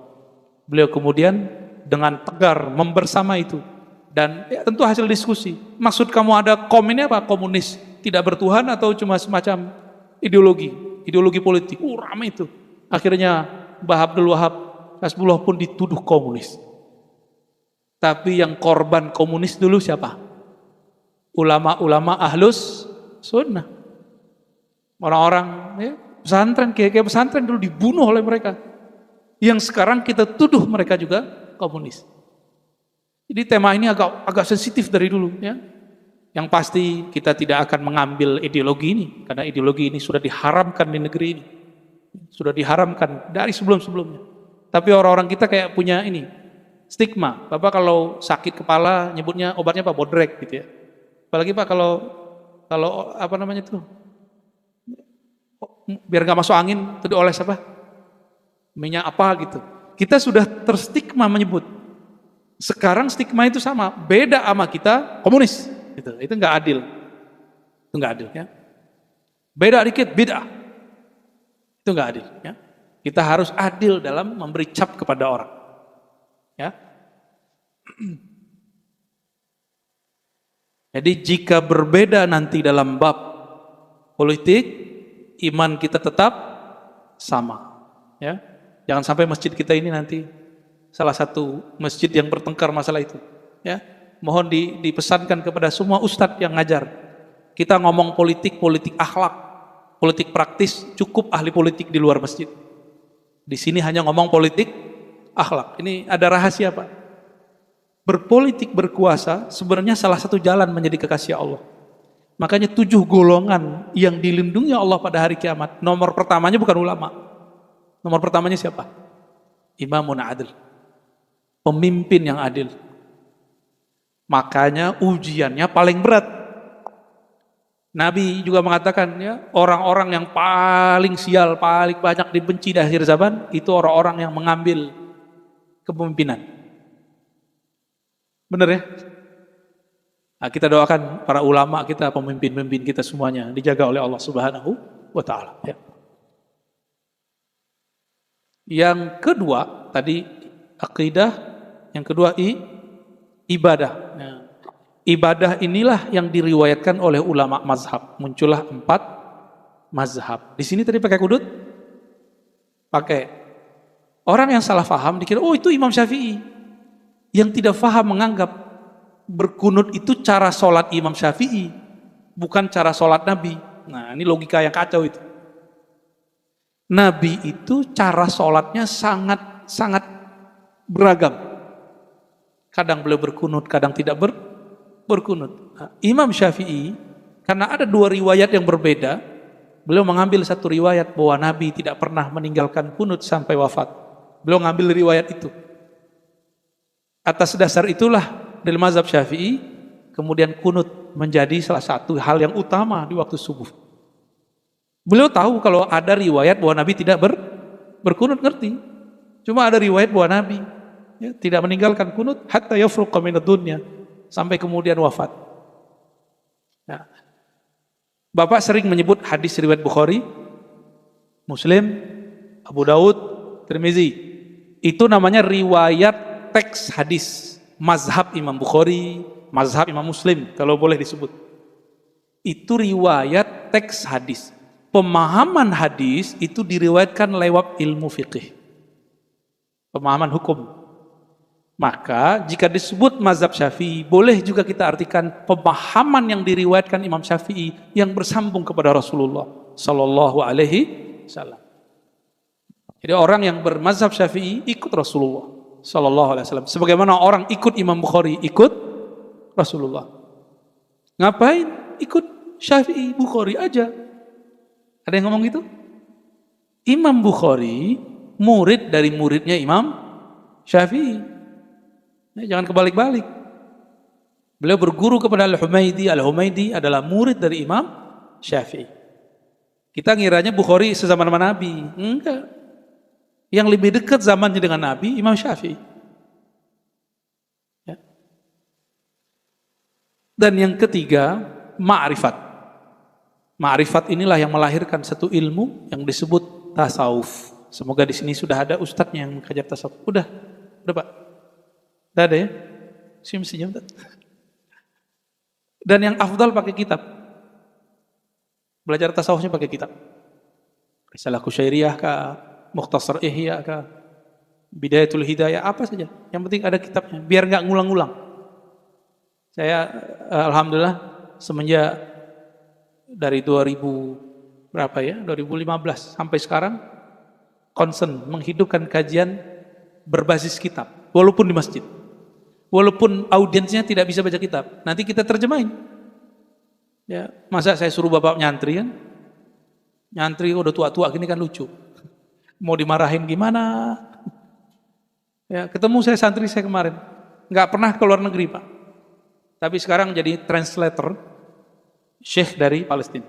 Beliau kemudian dengan tegar membersama itu. Dan ya, tentu hasil diskusi. Maksud kamu ada ini apa? Komunis, tidak bertuhan atau cuma semacam ideologi politik. Ramai itu. Akhirnya Mbah Abdul Wahab Hasbullah pun dituduh komunis. Tapi yang korban komunis dulu siapa? Ulama-ulama ahlus sunnah. Orang-orang ya, pesantren, kiai-kiai pesantren dulu dibunuh oleh mereka. Yang sekarang kita tuduh mereka juga komunis. Jadi tema ini agak sensitif dari dulu ya. Yang pasti kita tidak akan mengambil ideologi ini, karena ideologi ini sudah diharamkan di negeri ini. Sudah diharamkan dari sebelum-sebelumnya. Tapi orang-orang kita kayak punya ini, stigma. Bapak kalau sakit kepala nyebutnya obatnya apa? Bodrek gitu ya. Apalagi Pak kalau apa namanya itu? biar nggak masuk angin, itu dioles apa? Minyak apa gitu. Kita sudah terstigma menyebut. Sekarang stigma itu sama, beda sama kita komunis. Gitu. Itu nggak adil. Itu nggak adil ya. Beda dikit, beda. Itu nggak adil ya. Kita harus adil dalam memberi cap kepada orang. Ya. Jadi jika berbeda nanti dalam bab politik, iman kita tetap sama. Ya. Jangan sampai masjid kita ini nanti salah satu masjid yang bertengkar masalah itu. Ya. Mohon dipesankan kepada semua ustadz yang ngajar. Kita ngomong politik akhlak, politik praktis, cukup ahli politik di luar masjid. Di sini hanya ngomong politik akhlak. Ini ada rahasia, Pak. Berpolitik berkuasa sebenarnya salah satu jalan menjadi kekasih Allah. Makanya 7 golongan yang dilindungi Allah pada hari kiamat. Nomor pertamanya bukan ulama. Nomor pertamanya siapa? Imamun adil. Pemimpin yang adil. Makanya ujiannya paling berat. Nabi juga mengatakan ya, orang-orang yang paling sial, paling banyak dibenci di akhir zaman itu orang-orang yang mengambil kepemimpinan. Benar ya? Nah, kita doakan para ulama kita, pemimpin-pemimpin kita semuanya dijaga oleh Allah Subhanahu wa taala ya. Yang kedua tadi akidah, yang kedua ibadah. Nah, ibadah inilah yang diriwayatkan oleh ulama mazhab. Muncullah 4 mazhab. Di sini tadi pakai kudut? Pakai. Orang yang salah faham dikira, oh itu Imam Syafi'i. Yang tidak faham menganggap berkunut itu cara sholat Imam Syafi'i, bukan cara sholat Nabi. Nah ini logika yang kacau itu. Nabi itu cara sholatnya sangat beragam. Kadang beliau berkunut, kadang tidak berkunut. Nah, Imam Syafi'i, karena ada 2 riwayat yang berbeda, beliau mengambil satu riwayat bahwa Nabi tidak pernah meninggalkan kunut sampai wafat. Beliau ngambil riwayat itu. Atas dasar itulah dari mazhab Syafi'i, kemudian kunut menjadi salah satu hal yang utama di waktu subuh. Beliau tahu kalau ada riwayat bahwa Nabi tidak berkunut, ngerti. Cuma ada riwayat bahwa Nabi ya, tidak meninggalkan kunut hatta yafruqa minad dunya, sampai kemudian wafat. Nah, Bapak sering menyebut hadis riwayat Bukhari, Muslim, Abu Daud, Tirmizi. Itu namanya riwayat teks hadis, mazhab Imam Bukhari, mazhab Imam Muslim, kalau boleh disebut. Itu riwayat teks hadis. Pemahaman hadis itu diriwayatkan lewat ilmu fikih. Pemahaman hukum. Maka jika disebut mazhab Syafi'i, boleh juga kita artikan pemahaman yang diriwayatkan Imam Syafi'i yang bersambung kepada Rasulullah sallallahu alaihi wasallam. Jadi orang yang bermazhab Syafi'i ikut Rasulullah sallallahu alaihi wasallam. Sebagaimana orang ikut Imam Bukhari, ikut Rasulullah. Ngapain? Ikut Syafi'i, Bukhari aja. Ada yang ngomong gitu? Imam Bukhari murid dari muridnya Imam Syafi'i. Jangan kebalik-balik. Beliau berguru kepada Al-Humaidi. Al-Humaidi adalah murid dari Imam Syafi'i. Kita ngiranya Bukhari sezaman sama Nabi. Enggak. Yang lebih dekat zamannya dengan Nabi, Imam Syafi'i. Ya. Dan yang ketiga, ma'rifat. Ma'rifat inilah yang melahirkan satu ilmu yang disebut tasawuf. Semoga di sini sudah ada ustadznya yang mengajar tasawuf. Udah Pak. Udah ada ya? Mestinya udah. Dan yang afdal pakai kitab. Belajar tasawufnya pakai kitab. Risalah Kusyairiyah kah? Mukhtasar Ihya kah, Bidayatul Hidayah, apa saja. Yang penting ada kitabnya, biar nggak ngulang-ngulang. Saya alhamdulillah semenjak dari 2015 sampai sekarang concern menghidupkan kajian berbasis kitab, walaupun di masjid. Walaupun audiensnya tidak bisa baca kitab, nanti kita terjemahin. Ya, masa saya suruh bapak nyantri kan? Nyantri udah tua-tua gini kan lucu. Mau dimarahin gimana? Ya, ketemu saya santri saya kemarin, nggak pernah ke luar negeri Pak, tapi sekarang jadi translator Syekh dari Palestina.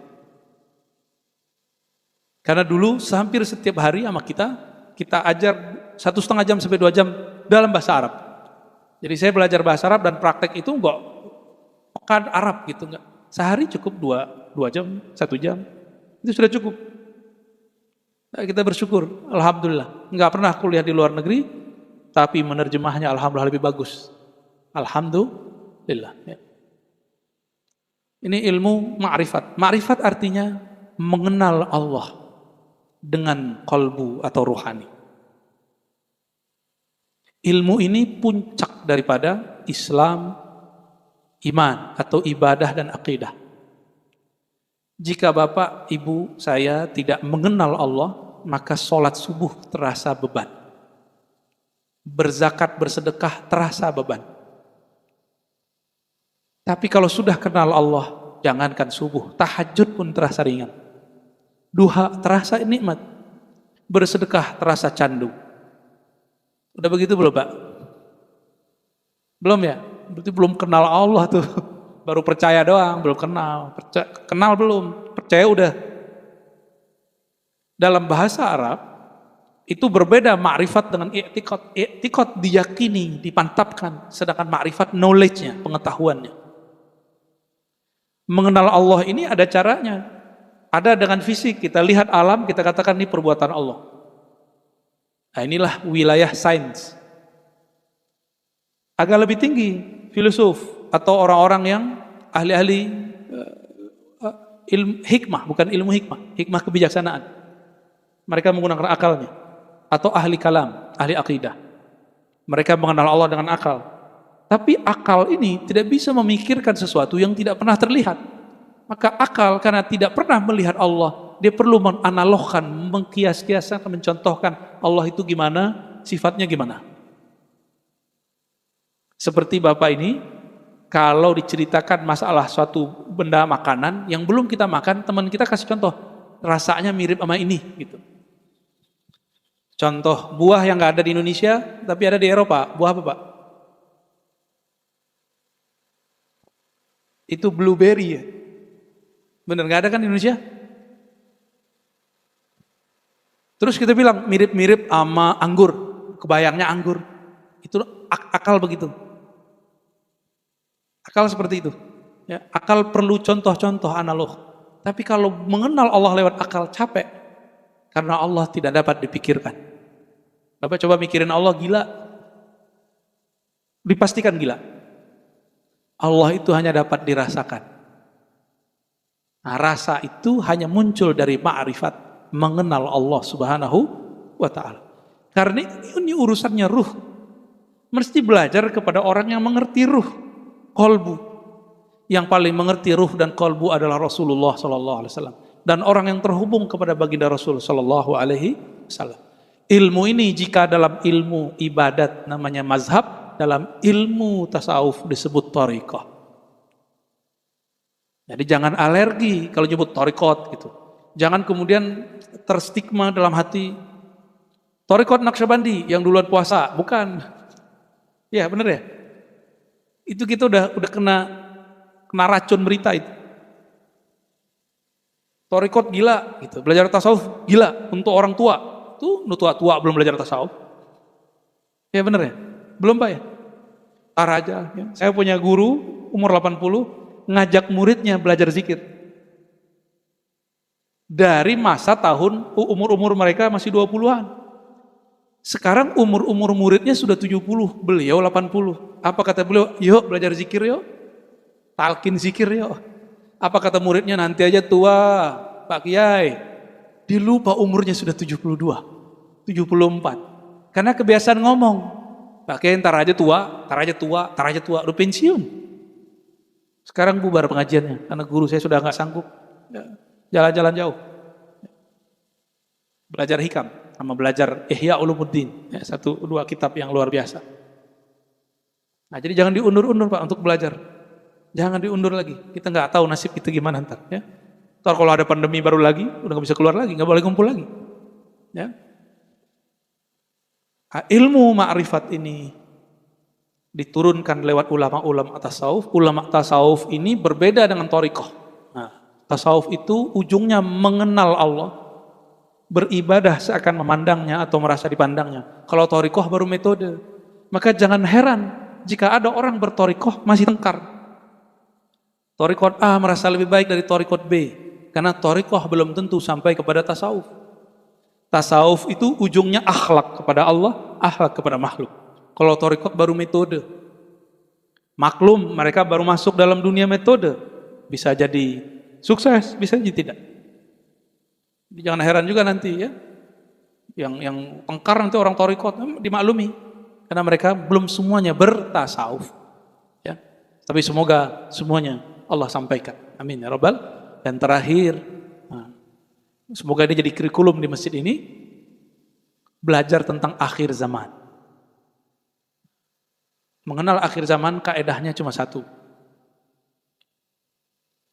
Karena dulu hampir setiap hari sama kita ajar 1,5 jam sampai 2 jam dalam bahasa Arab. Jadi saya belajar bahasa Arab dan praktek itu enggak pekan Arab gitu, enggak. Sehari cukup 2 jam, 1 jam. Itu sudah cukup. Nah, kita bersyukur, alhamdulillah. Enggak pernah kuliah di luar negeri, tapi menerjemahnya alhamdulillah lebih bagus. Alhamdulillah. Ya. Ini ilmu ma'rifat. Ma'rifat artinya mengenal Allah dengan qalbu atau rohani. Ilmu ini puncak daripada Islam, iman atau ibadah dan akidah. Jika bapak, ibu, saya tidak mengenal Allah, maka sholat subuh terasa beban. Berzakat, bersedekah terasa beban. Tapi kalau sudah kenal Allah, jangankan subuh, tahajud pun terasa ringan. Duha terasa nikmat. Bersedekah terasa candu. Udah begitu belum, Pak? Belum ya? Berarti belum kenal Allah tuh. Baru percaya doang, belum kenal. Kenal belum, percaya udah. Dalam bahasa Arab, itu berbeda ma'rifat dengan i'tiqad. I'tiqad diyakini, dipantapkan. Sedangkan ma'rifat knowledge-nya, pengetahuannya. Mengenal Allah ini ada caranya. Ada dengan fisik, kita lihat alam, kita katakan ini perbuatan Allah. Nah, inilah wilayah sains. Agak lebih tinggi, filosof atau orang-orang yang ahli-ahli ilmu hikmah, bukan ilmu hikmah kebijaksanaan. Mereka menggunakan akalnya. Atau ahli kalam, ahli akidah. Mereka mengenal Allah dengan akal. Tapi akal ini tidak bisa memikirkan sesuatu yang tidak pernah terlihat. Maka akal karena tidak pernah melihat Allah, dia perlu menganalogkan, mengkias-kiaskan, mencontohkan Allah itu gimana, sifatnya gimana. Seperti Bapak ini, kalau diceritakan masalah suatu benda makanan yang belum kita makan, teman kita kasih contoh, rasanya mirip sama ini gitu. Contoh buah yang nggak ada di Indonesia tapi ada di Eropa, buah apa Pak? Itu blueberry ya. Bener nggak ada kan di Indonesia? Terus kita bilang mirip-mirip sama anggur, kebayangnya anggur. Itu akal begitu. Akal seperti itu. Ya, akal perlu contoh-contoh analog. Tapi kalau mengenal Allah lewat akal capek, karena Allah tidak dapat dipikirkan. Bapak coba mikirin Allah gila, dipastikan gila. Allah itu hanya dapat dirasakan. Nah, rasa itu hanya muncul dari ma'rifat, mengenal Allah Subhanahu wa ta'ala. Karena ini urusannya ruh. Mesti belajar kepada orang yang mengerti ruh, qalbu. Yang paling mengerti ruh dan qalbu adalah Rasulullah sallallahu alaihi wasallam dan orang yang terhubung kepada baginda Rasul sallallahu alaihi wasallam. Ilmu ini jika dalam ilmu ibadat namanya mazhab, dalam ilmu tasawuf disebut thariqah. Jadi jangan alergi kalau nyebut thariqat gitu. Jangan kemudian terstigma dalam hati thariqat Naqsyabandi yang duluan puasa, bukan. Ya, benar ya? Itu kita udah kena racun berita itu. Thariqat gila gitu, belajar tasawuf gila untuk orang tua. Tuh, tua belum belajar tasawuf. Ya benar ya? Belum Pak ya? Tar aja ya. Saya punya guru umur 80 ngajak muridnya belajar zikir. Dari masa tahun umur mereka masih 20-an. Sekarang umur muridnya sudah 70, beliau 80. Apa kata beliau? Yuk belajar zikir yuk. Talkin zikir yuk. Apa kata muridnya? Nanti aja tua, Pak Kiai. Dilupa umurnya sudah 72, 74. Karena kebiasaan ngomong. Pak Kiai ntar aja tua, udah pensiun. Sekarang bubar pengajiannya, karena guru saya sudah nggak sanggup. Jalan-jalan jauh. Belajar hikam, sama belajar Ihya Ulumuddin. Ya, 1-2 kitab yang luar biasa. Nah, jadi jangan diundur-undur Pak untuk belajar. Jangan diundur lagi. Kita nggak tahu nasib kita gimana ntar. Ya. Ntar kalau ada pandemi baru lagi, udah nggak bisa keluar lagi, nggak boleh kumpul lagi. Ya. Nah, ilmu ma'rifat ini diturunkan lewat ulama-ulama tasawuf. Ulama tasawuf ini berbeda dengan thariqah. Nah, tasawuf itu ujungnya mengenal Allah beribadah seakan memandangnya atau merasa dipandangnya. Kalau thariqah baru metode. Maka jangan heran jika ada orang berthariqah masih tengkar. Thariqah A merasa lebih baik dari thariqah B, karena thariqah belum tentu sampai kepada tasawuf. Tasawuf itu ujungnya akhlak kepada Allah, akhlak kepada makhluk. Kalau thariqah baru metode. Maklum mereka baru masuk dalam dunia metode. Bisa jadi sukses, bisa jadi tidak. Jangan heran juga nanti ya. Yang tengkar nanti orang thariqah dimaklumi. Karena mereka belum semuanya bertasawuf. Ya. Tapi semoga semuanya Allah sampaikan. Amin ya Rabbal. Dan terakhir, semoga ini jadi kurikulum di masjid ini, belajar tentang akhir zaman. Mengenal akhir zaman kaedahnya cuma satu.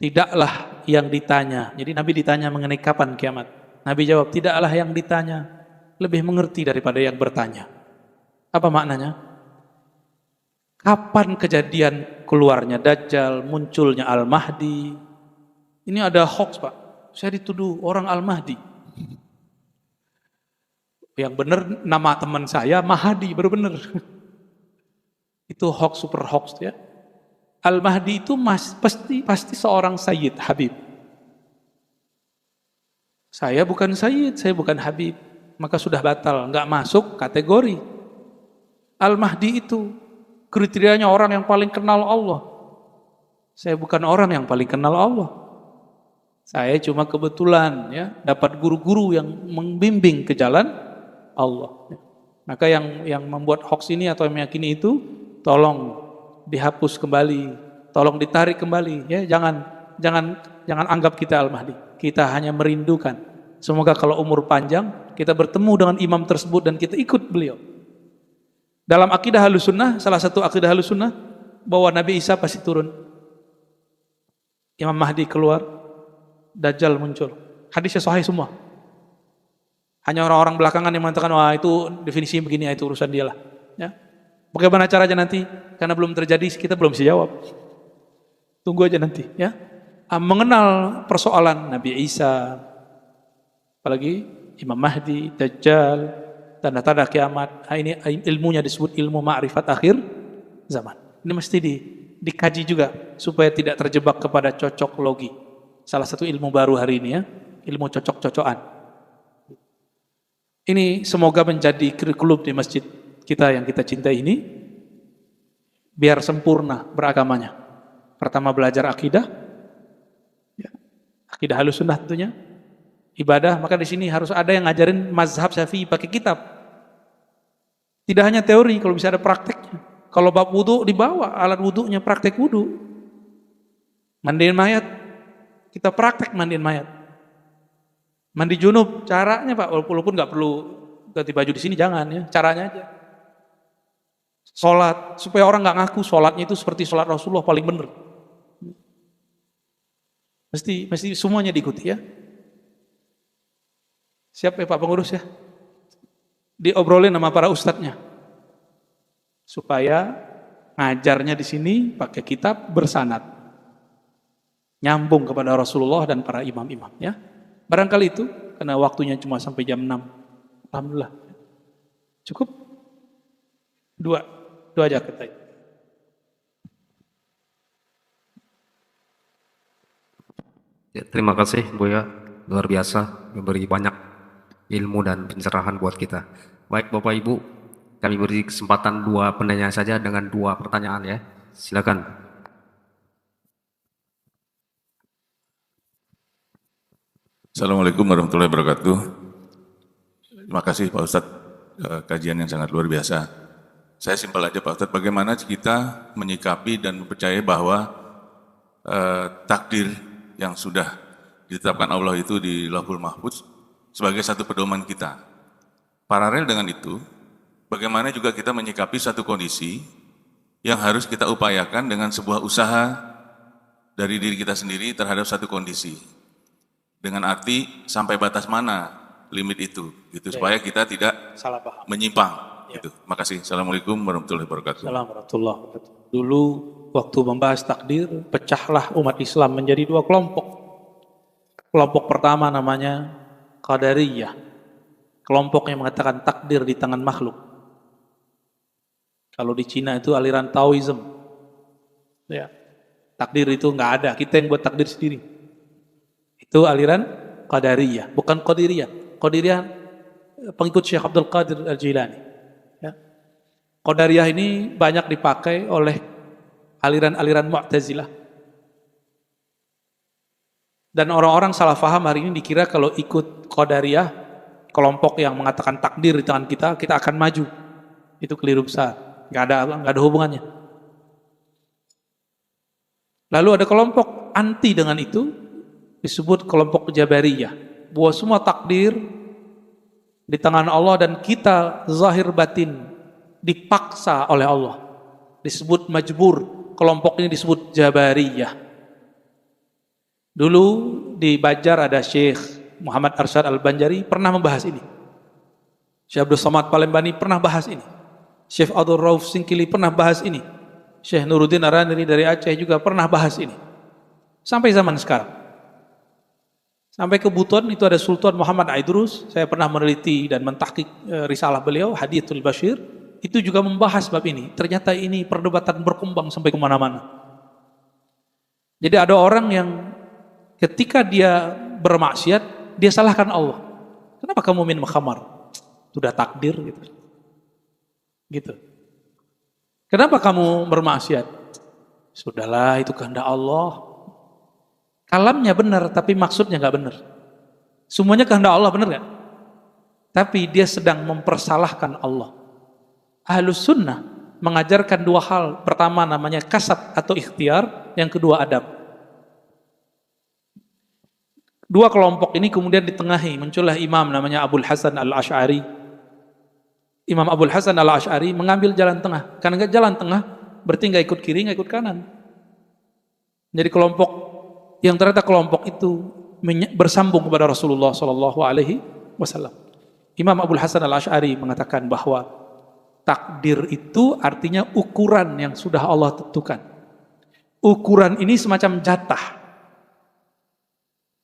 Tidaklah yang ditanya. Jadi Nabi ditanya mengenai kapan kiamat. Nabi jawab, tidaklah yang ditanya lebih mengerti daripada yang bertanya. Apa maknanya? Kapan kejadian keluarnya Dajjal, munculnya Al-Mahdi? Ini ada hoax, Pak. Saya dituduh orang Al-Mahdi. Yang benar nama teman saya Mahdi, baru benar. Itu hoax, super hoax ya. Al-Mahdi itu pasti seorang Sayyid, Habib. Saya bukan Sayyid, saya bukan Habib. Maka sudah batal, nggak masuk kategori. Al-Mahdi itu kriterianya orang yang paling kenal Allah. Saya bukan orang yang paling kenal Allah. Saya cuma kebetulan ya dapat guru-guru yang membimbing ke jalan Allah. Maka yang membuat hoax ini atau yang meyakini itu, tolong dihapus kembali, tolong ditarik kembali. Ya, jangan anggap kita Al-Mahdi. Kita hanya merindukan. Semoga kalau umur panjang kita bertemu dengan imam tersebut dan kita ikut beliau. Dalam akidah Ahlussunnah, salah satu akidah Ahlussunnah bahwa Nabi Isa pasti turun. Imam Mahdi keluar, Dajjal muncul. Hadisnya sahih semua. Hanya orang-orang belakangan yang mengatakan, wah itu definisinya begini, itu urusan dia lah. Ya. Bagaimana caranya nanti? Karena belum terjadi, kita belum bisa jawab. Tunggu aja nanti. Ya. Mengenal persoalan Nabi Isa, apalagi Imam Mahdi, Dajjal, tanda-tanda kiamat, ini ilmunya disebut ilmu ma'rifat akhir zaman. Ini mesti dikaji juga supaya tidak terjebak kepada cocok logi. Salah satu ilmu baru hari ini ya, ilmu cocok-cocokan. Ini semoga menjadi kurikulum di masjid kita yang kita cintai ini, biar sempurna beragamanya. Pertama belajar akidah, ya, akidah Ahlussunnah tentunya. Ibadah, maka di sini harus ada yang ngajarin mazhab Syafi'i pakai kitab. Tidak hanya teori, kalau bisa ada prakteknya. Kalau bab wudu dibawa alat wudunya, praktek wudu. Mandiin mayat, kita praktek mandiin mayat. Mandi junub, caranya Pak, walaupun nggak perlu ganti baju di sini, jangan ya, caranya aja. Sholat, supaya orang nggak ngaku sholatnya itu seperti sholat Rasulullah paling benar. Mesti semuanya diikuti ya. Siap ya Pak pengurus ya? Diobrolin sama para ustadznya. Supaya ngajarnya di sini pakai kitab bersanad. Nyambung kepada Rasulullah dan para imam-imam ya. Barangkali itu, karena waktunya cuma sampai jam 6. Alhamdulillah. Cukup? Dua aja kita. Ya, terima kasih Buya, luar biasa, memberi banyak ilmu dan pencerahan buat kita. Baik Bapak Ibu, kami beri kesempatan 2 penanya saja dengan 2 pertanyaan ya. Silakan. Assalamualaikum warahmatullahi wabarakatuh. Terima kasih Pak Ustadz, kajian yang sangat luar biasa. Saya simpel aja Pak Ustadz, bagaimana kita menyikapi dan mempercayai bahwa takdir yang sudah ditetapkan Allah itu di Lauhul Mahfuz sebagai satu pedoman kita. Paralel dengan itu, bagaimana juga kita menyikapi satu kondisi yang harus kita upayakan dengan sebuah usaha dari diri kita sendiri terhadap satu kondisi. Dengan arti sampai batas mana limit itu, gitu, supaya kita tidak Salah paham. menyimpang. Ya. Gitu. Terima kasih. Assalamualaikum warahmatullahi wabarakatuh. Assalamualaikum warahmatullahi wabarakatuh. Dulu waktu membahas takdir, pecahlah umat Islam menjadi 2 kelompok. Kelompok pertama namanya Qadariyah. kelompok yang mengatakan takdir di tangan makhluk. Kalau di Cina itu aliran Taoism. Ya. Takdir itu nggak ada, kita yang buat takdir sendiri. Itu aliran Qadariyah, bukan Qadiriyah. Qadiriyah pengikut Syekh Abdul Qadir Al-Jilani. Ya. Qadariyah ini banyak dipakai oleh aliran-aliran Mu'tazilah. Dan orang-orang salah paham hari ini dikira kalau ikut Qadariyah, kelompok yang mengatakan takdir di tangan kita, kita akan maju. Itu keliru besar. Nggak ada hubungannya. Lalu ada kelompok anti dengan itu, disebut kelompok Jabariyah. Bahwa semua takdir di tangan Allah dan kita zahir batin dipaksa oleh Allah. Disebut majbur. Kelompok ini disebut Jabariyah. Dulu di Banjar ada Syekh Muhammad Arsyad Al-Banjari pernah membahas ini. Syekh Abdul Somad Palembani pernah bahas ini. Syekh Abdul Rauf Singkili pernah bahas ini. Syekh Nuruddin Araniri dari Aceh juga pernah bahas ini. Sampai zaman sekarang. Sampai ke Buton itu ada Sultan Muhammad Aidrus. Saya pernah meneliti dan mentahqiq risalah beliau, Hadiyatul Bashir. Itu juga membahas bab ini. Ternyata ini perdebatan berkembang sampai kemana-mana. Jadi ada orang yang ketika dia bermaksiat, dia salahkan Allah. Kenapa kamu minum khamar? Sudah takdir gitu. Gitu. Kenapa kamu bermaksiat? Sudahlah, itu kehendak Allah. Kalamnya benar, tapi maksudnya nggak benar. Semuanya kehendak Allah, benar nggak? Tapi dia sedang mempersalahkan Allah. Ahlus sunnah mengajarkan dua hal. Pertama namanya kasab atau ikhtiar, yang kedua adab. Dua kelompok ini kemudian ditengahi, muncullah imam namanya Abul Hasan Al-Asy'ari. Imam Abul Hasan Al-Asy'ari mengambil jalan tengah. Karena nggak jalan tengah, berarti nggak ikut kiri, nggak ikut kanan. Jadi kelompok yang ternyata kelompok itu bersambung kepada Rasulullah SAW. Imam Abul Hasan Al-Asy'ari mengatakan bahwa takdir itu artinya ukuran yang sudah Allah tentukan. Ukuran ini semacam jatah.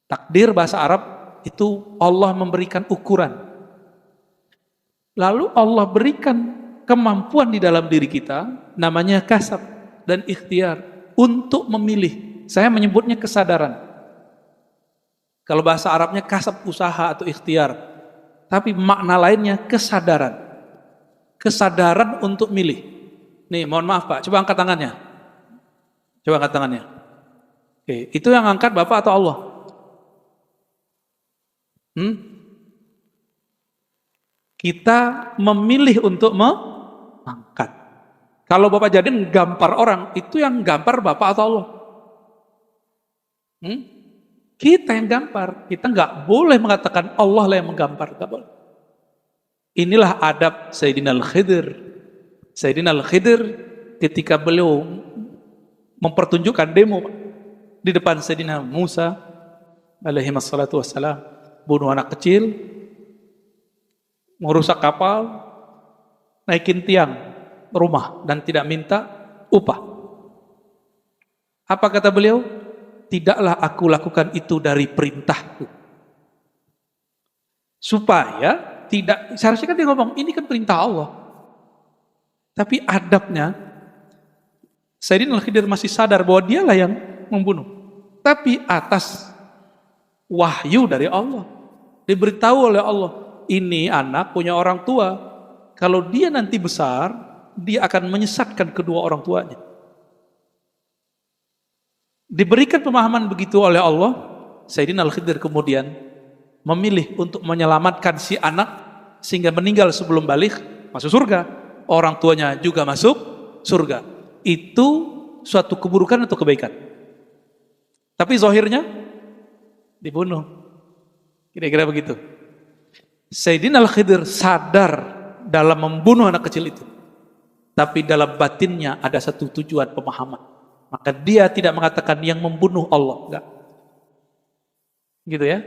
Takdir bahasa Arab itu Allah memberikan ukuran. Lalu Allah berikan kemampuan di dalam diri kita, namanya kasab dan ikhtiar, untuk memilih. Saya menyebutnya kesadaran. Kalau bahasa Arabnya kasab usaha atau ikhtiar. Tapi makna lainnya kesadaran. Kesadaran untuk milih. Nih, mohon maaf Pak, coba angkat tangannya. Coba angkat tangannya. Oke, itu yang angkat Bapak atau Allah? Kita memilih untuk mengangkat. Kalau Bapak jadiin gampar orang, itu yang gampar Bapak atau Allah? Kita yang gampar. Kita nggak boleh mengatakan Allah lah yang menggampar. Nggak boleh. Inilah adab Sayyidina Al-Khidir. Sayyidina Al-Khidir ketika beliau mempertunjukkan demo di depan Sayyidina Musa alaihi wassalatu wassalam, bunuh anak kecil, merusak kapal, naikin tiang rumah dan tidak minta upah. Apa kata beliau? Tidaklah aku lakukan itu dari perintahku. Supaya tidak, seharusnya kan dia ngomong, ini kan perintah Allah. Tapi adabnya, Sayyidina Al-Khidir masih sadar bahwa dialah yang membunuh. Tapi atas wahyu dari Allah. Diberitahu oleh Allah, ini anak punya orang tua. Kalau dia nanti besar, dia akan menyesatkan kedua orang tuanya. Diberikan pemahaman begitu oleh Allah, Sayyidina Al-Khidir kemudian memilih untuk menyelamatkan si anak sehingga meninggal sebelum balik, masuk surga. Orang tuanya juga masuk surga. Itu suatu keburukan atau kebaikan? Tapi zahirnya dibunuh. Kira-kira begitu. Sayyidina Al-Khidir sadar dalam membunuh anak kecil itu. Tapi dalam batinnya ada satu tujuan pemahaman. Maka dia tidak mengatakan yang membunuh Allah. Enggak. Gitu ya.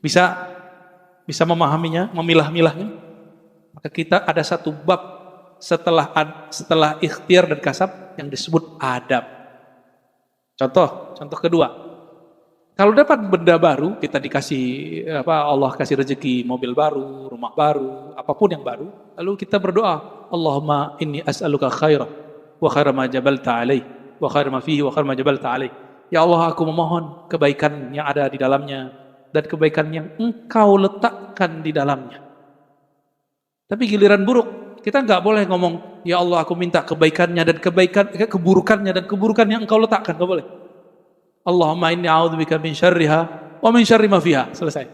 Bisa memahaminya, memilah-milahnya. Maka kita ada satu bab setelah ikhtiar dan kasab yang disebut adab. Contoh kedua. Kalau dapat benda baru, kita dikasih Allah kasih rezeki mobil baru, rumah baru, apapun yang baru, lalu kita berdoa, Allahumma inni as'aluka khairah wa khaira ma jabalta alaih wa khaira ma fihi wa khaira ma jabalta alaih. Ya Allah, aku memohon kebaikan yang ada di dalamnya dan kebaikan yang Engkau letakkan di dalamnya. Tapi giliran buruk, kita nggak boleh ngomong, ya Allah aku minta kebaikannya dan keburukannya dan keburukan yang Engkau letakkan, nggak boleh. Allahumma inni a'udzubika min syarriha wa min syarri ma fiha. Selesai.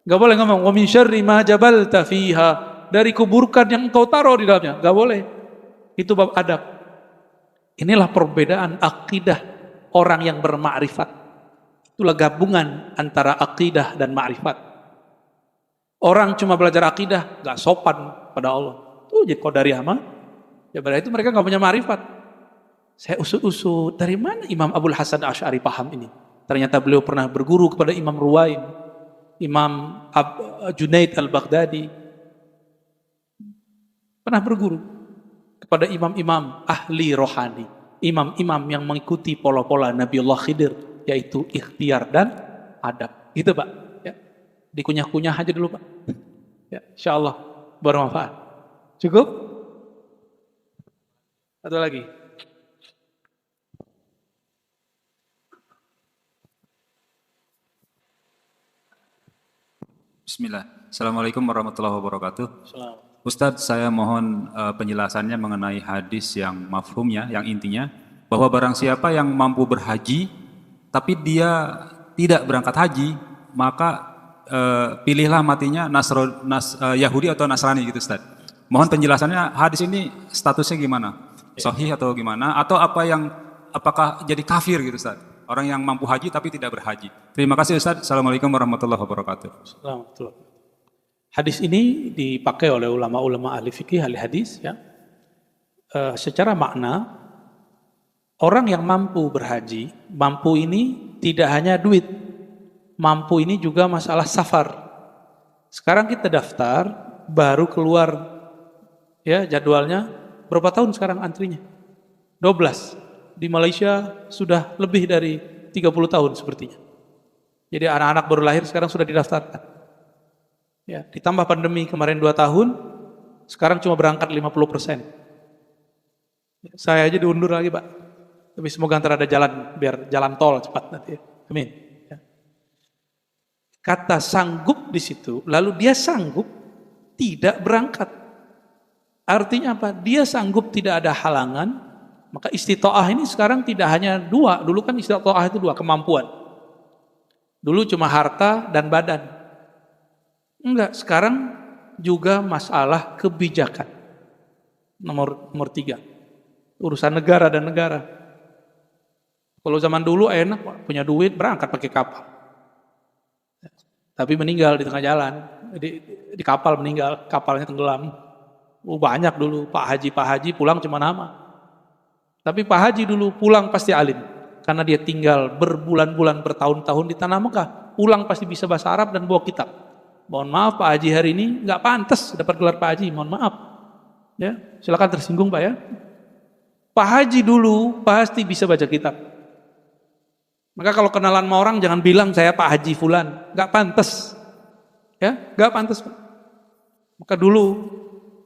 Enggak boleh ngomong wa min syarri ma jabalta fiha, dari keburukan yang engkau taruh di dalamnya. Enggak boleh. Itu bab adab. Inilah perbedaan akidah orang yang bermakrifat. Itulah gabungan antara akidah dan makrifat. Orang cuma belajar akidah, enggak sopan pada Allah. Tuh jadi qadari amal. Ya berarti itu mereka enggak punya makrifat. Saya usut-usut, dari mana Imam Abul Hasan Asy'ari paham ini? Ternyata beliau pernah berguru kepada Imam Ruwain, Imam Junaid Al-Baghdadi. Pernah berguru kepada imam-imam ahli rohani, imam-imam yang mengikuti pola-pola Nabiullah Khidir, yaitu ikhtiar dan adab. Gitu Pak. Ya. Dikunyah-kunyah aja dulu Pak. Ya, insyaallah bermanfaat. Cukup? Satu lagi. Bismillah. Assalamualaikum warahmatullahi wabarakatuh. Ustadz, saya mohon penjelasannya mengenai hadis yang mafhumnya, yang intinya, bahwa barang siapa yang mampu berhaji, tapi dia tidak berangkat haji, maka pilihlah matinya Yahudi atau Nasrani gitu Ustadz. Mohon penjelasannya, hadis ini statusnya gimana? Sahih atau gimana? Atau apakah jadi kafir gitu Ustadz? Orang yang mampu haji tapi tidak berhaji. Terima kasih Ustaz. Assalamualaikum warahmatullahi wabarakatuh. Hadis ini dipakai oleh ulama-ulama ahli fikih, ahli hadis. Ya. Secara makna, orang yang mampu berhaji, mampu ini tidak hanya duit. Mampu ini juga masalah safar. Sekarang kita daftar, baru keluar ya jadwalnya. Berapa tahun sekarang antrinya? 12. Di Malaysia sudah lebih dari 30 tahun sepertinya. Jadi anak-anak baru lahir sekarang sudah didaftarkan. Ya, ditambah pandemi kemarin 2 tahun, sekarang cuma berangkat 50%. Saya aja diundur lagi Pak. Tapi semoga ntar ada jalan, biar jalan tol cepat nanti. Amin. Ya. Kata sanggup di situ, lalu dia sanggup tidak berangkat. Artinya apa? Dia sanggup tidak ada halangan. Maka istita'ah ini sekarang tidak hanya 2. Dulu kan istita'ah itu 2, kemampuan. Dulu cuma harta dan badan. Enggak, sekarang juga masalah kebijakan. Nomor 3. Urusan negara dan negara. Kalau zaman dulu enak, punya duit berangkat pakai kapal. Tapi meninggal di tengah jalan. Di kapal meninggal, kapalnya tenggelam. Banyak dulu Pak Haji pulang cuma nama. Tapi Pak Haji dulu pulang pasti alim. Karena dia tinggal berbulan-bulan, bertahun-tahun di tanah Mekah. Pulang pasti bisa bahasa Arab dan bawa kitab. Mohon maaf Pak Haji hari ini nggak pantas dapat gelar Pak Haji. Mohon maaf. Ya, silakan tersinggung Pak ya. Pak Haji dulu pasti bisa baca kitab. Maka kalau kenalan sama orang jangan bilang saya Pak Haji Fulan. Nggak pantas. Ya, nggak pantas Pak. Maka dulu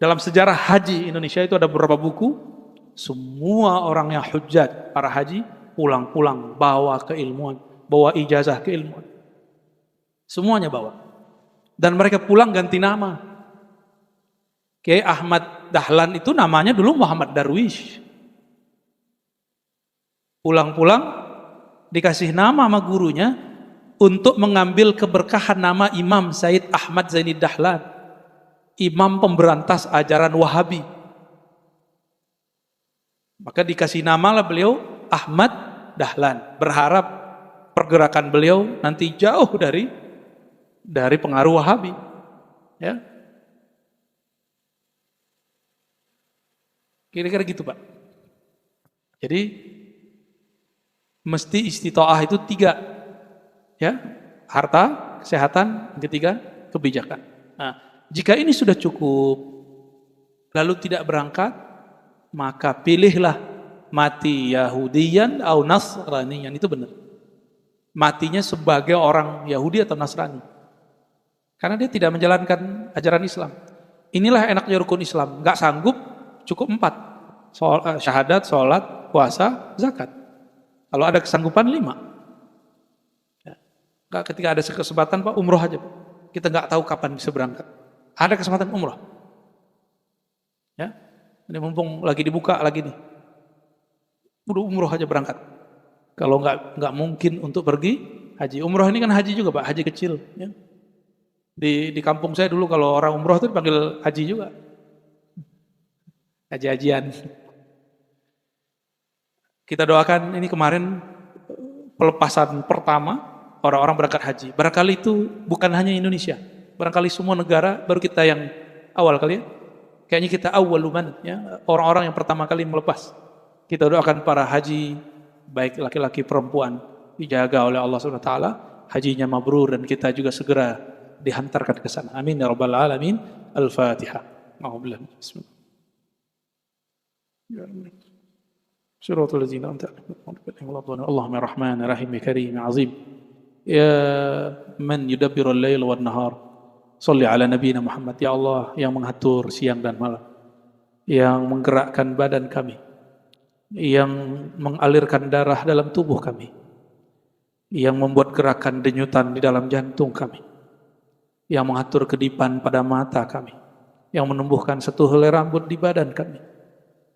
dalam sejarah haji Indonesia itu ada beberapa buku. Semua orang yang hujjat, para haji, pulang-pulang, bawa keilmuan, bawa ijazah keilmuan. Semuanya bawa. Dan mereka pulang ganti nama. Kiai Ahmad Dahlan itu namanya dulu Muhammad Darwish. Pulang-pulang, dikasih nama sama gurunya, untuk mengambil keberkahan nama Imam Said Ahmad Zaini Dahlan. Imam pemberantas ajaran Wahabi. Maka dikasih namalah beliau Ahmad Dahlan. Berharap pergerakan beliau nanti jauh dari pengaruh Wahabi. Ya. Kira-kira gitu Pak. Jadi mesti istita'ah itu 3. Ya, harta, kesehatan, ketiga kebijakan. Nah, jika ini sudah cukup, lalu tidak berangkat, maka pilihlah mati Yahudiyan atau Nasraniyan, itu benar. matinya sebagai orang Yahudi atau Nasrani. Karena dia tidak menjalankan ajaran Islam. Inilah enaknya rukun Islam. Nggak sanggup, cukup 4. Syahadat, sholat, puasa, zakat. Kalau ada kesanggupan 5. Ya. Nggak, ketika ada kesempatan Pak, umroh aja Pak. Kita nggak tahu kapan bisa berangkat. Ada kesempatan umroh. Ya, ini mumpung lagi dibuka lagi nih. Udah umroh aja berangkat. Kalau nggak mungkin untuk pergi haji. Umroh ini kan haji juga Pak, haji kecil. Ya. Di kampung saya dulu kalau orang umroh itu dipanggil haji juga. Haji-hajian. Kita doakan ini kemarin pelepasan pertama orang-orang berangkat haji. Barangkali itu bukan hanya Indonesia. Barangkali semua negara, baru kita yang awal kali ya. Kayaknya kita awaluman, ya, orang-orang yang pertama kali melepas. Kita doakan para haji, baik laki-laki perempuan, dijaga oleh Allah SWT, hajinya mabrur dan kita juga segera dihantarkan ke sana. Amin ya rabbal alamin. Al-Fatihah. Bismillah. Suratul ladzina an'amta alaihim. Allahumma rahman rahim karim azim. Ya man yudabbirul lail wan nahar. Shalli ala nabiyina Muhammad. Ya Allah yang mengatur siang dan malam, yang menggerakkan badan kami, yang mengalirkan darah dalam tubuh kami, yang membuat gerakan denyutan di dalam jantung kami, yang mengatur kedipan pada mata kami, yang menumbuhkan satu helai rambut di badan kami.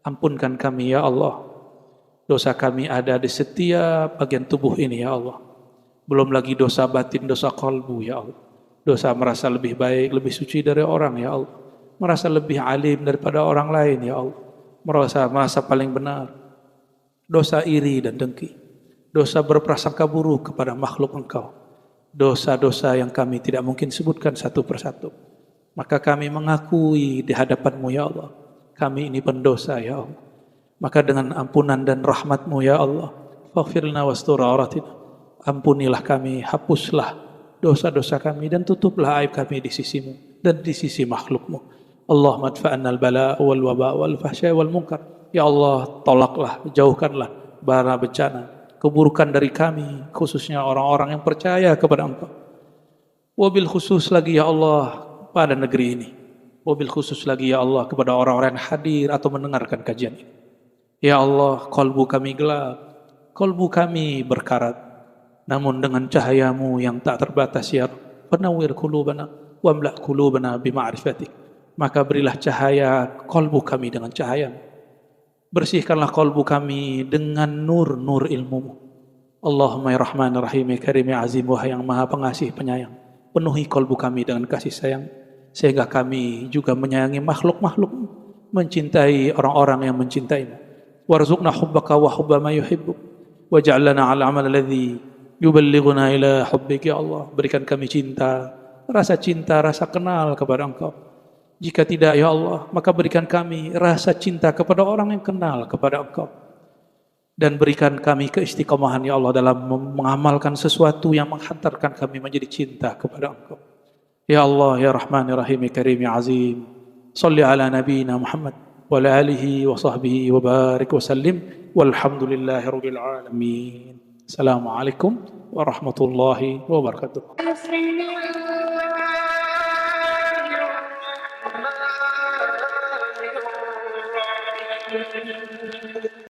Ampunkan kami ya Allah. Dosa kami ada di setiap bagian tubuh ini ya Allah. Belum lagi dosa batin, dosa kalbu ya Allah. Dosa merasa lebih baik, lebih suci dari orang ya Allah. Merasa lebih alim daripada orang lain ya Allah. Merasa paling benar. Dosa iri dan dengki. Dosa berprasangka buruk kepada makhluk Engkau. Dosa-dosa yang kami tidak mungkin sebutkan satu persatu. Maka kami mengakui di hadapan-Mu ya Allah. Kami ini pendosa ya Allah. Maka dengan ampunan dan rahmat-Mu ya Allah, faghfirlana wastur auratina. Ampunilah kami, hapuslah dosa-dosa kami dan tutuplah aib kami di sisi-Mu dan di sisi makhluk-Mu. Allahumma adfa'anna al-bala' wal waba' wal fahsya' wal munkar. Ya Allah, tolaklah, jauhkanlah bara bencana, keburukan dari kami, khususnya orang-orang yang percaya kepada Engkau. Wabil khusus lagi ya Allah pada negeri ini. Wabil khusus lagi ya Allah kepada orang-orang yang hadir atau mendengarkan kajian ini. Ya Allah, kalbu kami gelap, kalbu kami berkarat. Namun dengan cahaya-Mu yang tak terbatas ya Rabb, penawwir qulubana wamla' qulubana bima'rifatik. Maka berilah cahaya kalbu kami dengan cahaya-Mu. Bersihkanlah kalbu kami dengan nur-nur ilmu-Mu. Allahumma ya Rahman ya Rahim ya Karim ya Azim, wahai yang Maha Pengasih Penyayang, penuhi kalbu kami dengan kasih sayang, sehingga kami juga menyayangi makhluk-makhluk-Mu, mencintai orang-orang yang mencintai-Mu. Warzuqna hubbaka wa hubba ma yuhibbuk, waj'alna 'ala 'amal alladhi yuballighuna ila hubbik ya Allah. Berikan kami cinta, rasa kenal kepada Engkau. Jika tidak ya Allah, maka berikan kami rasa cinta kepada orang yang kenal kepada Engkau. Dan berikan kami keistiqomahan ya Allah dalam mengamalkan sesuatu yang menghantarkan kami menjadi cinta kepada Engkau. Ya Allah, ya Rahman, ya Rahim, ya Karim, ya Azim. Salli ala nabiyina Muhammad wa ala alihi wa sahbihi wa barik wa sallim. Walhamdulillahi rabbil alamin. Assalamualaikum warahmatullahi wabarakatuh.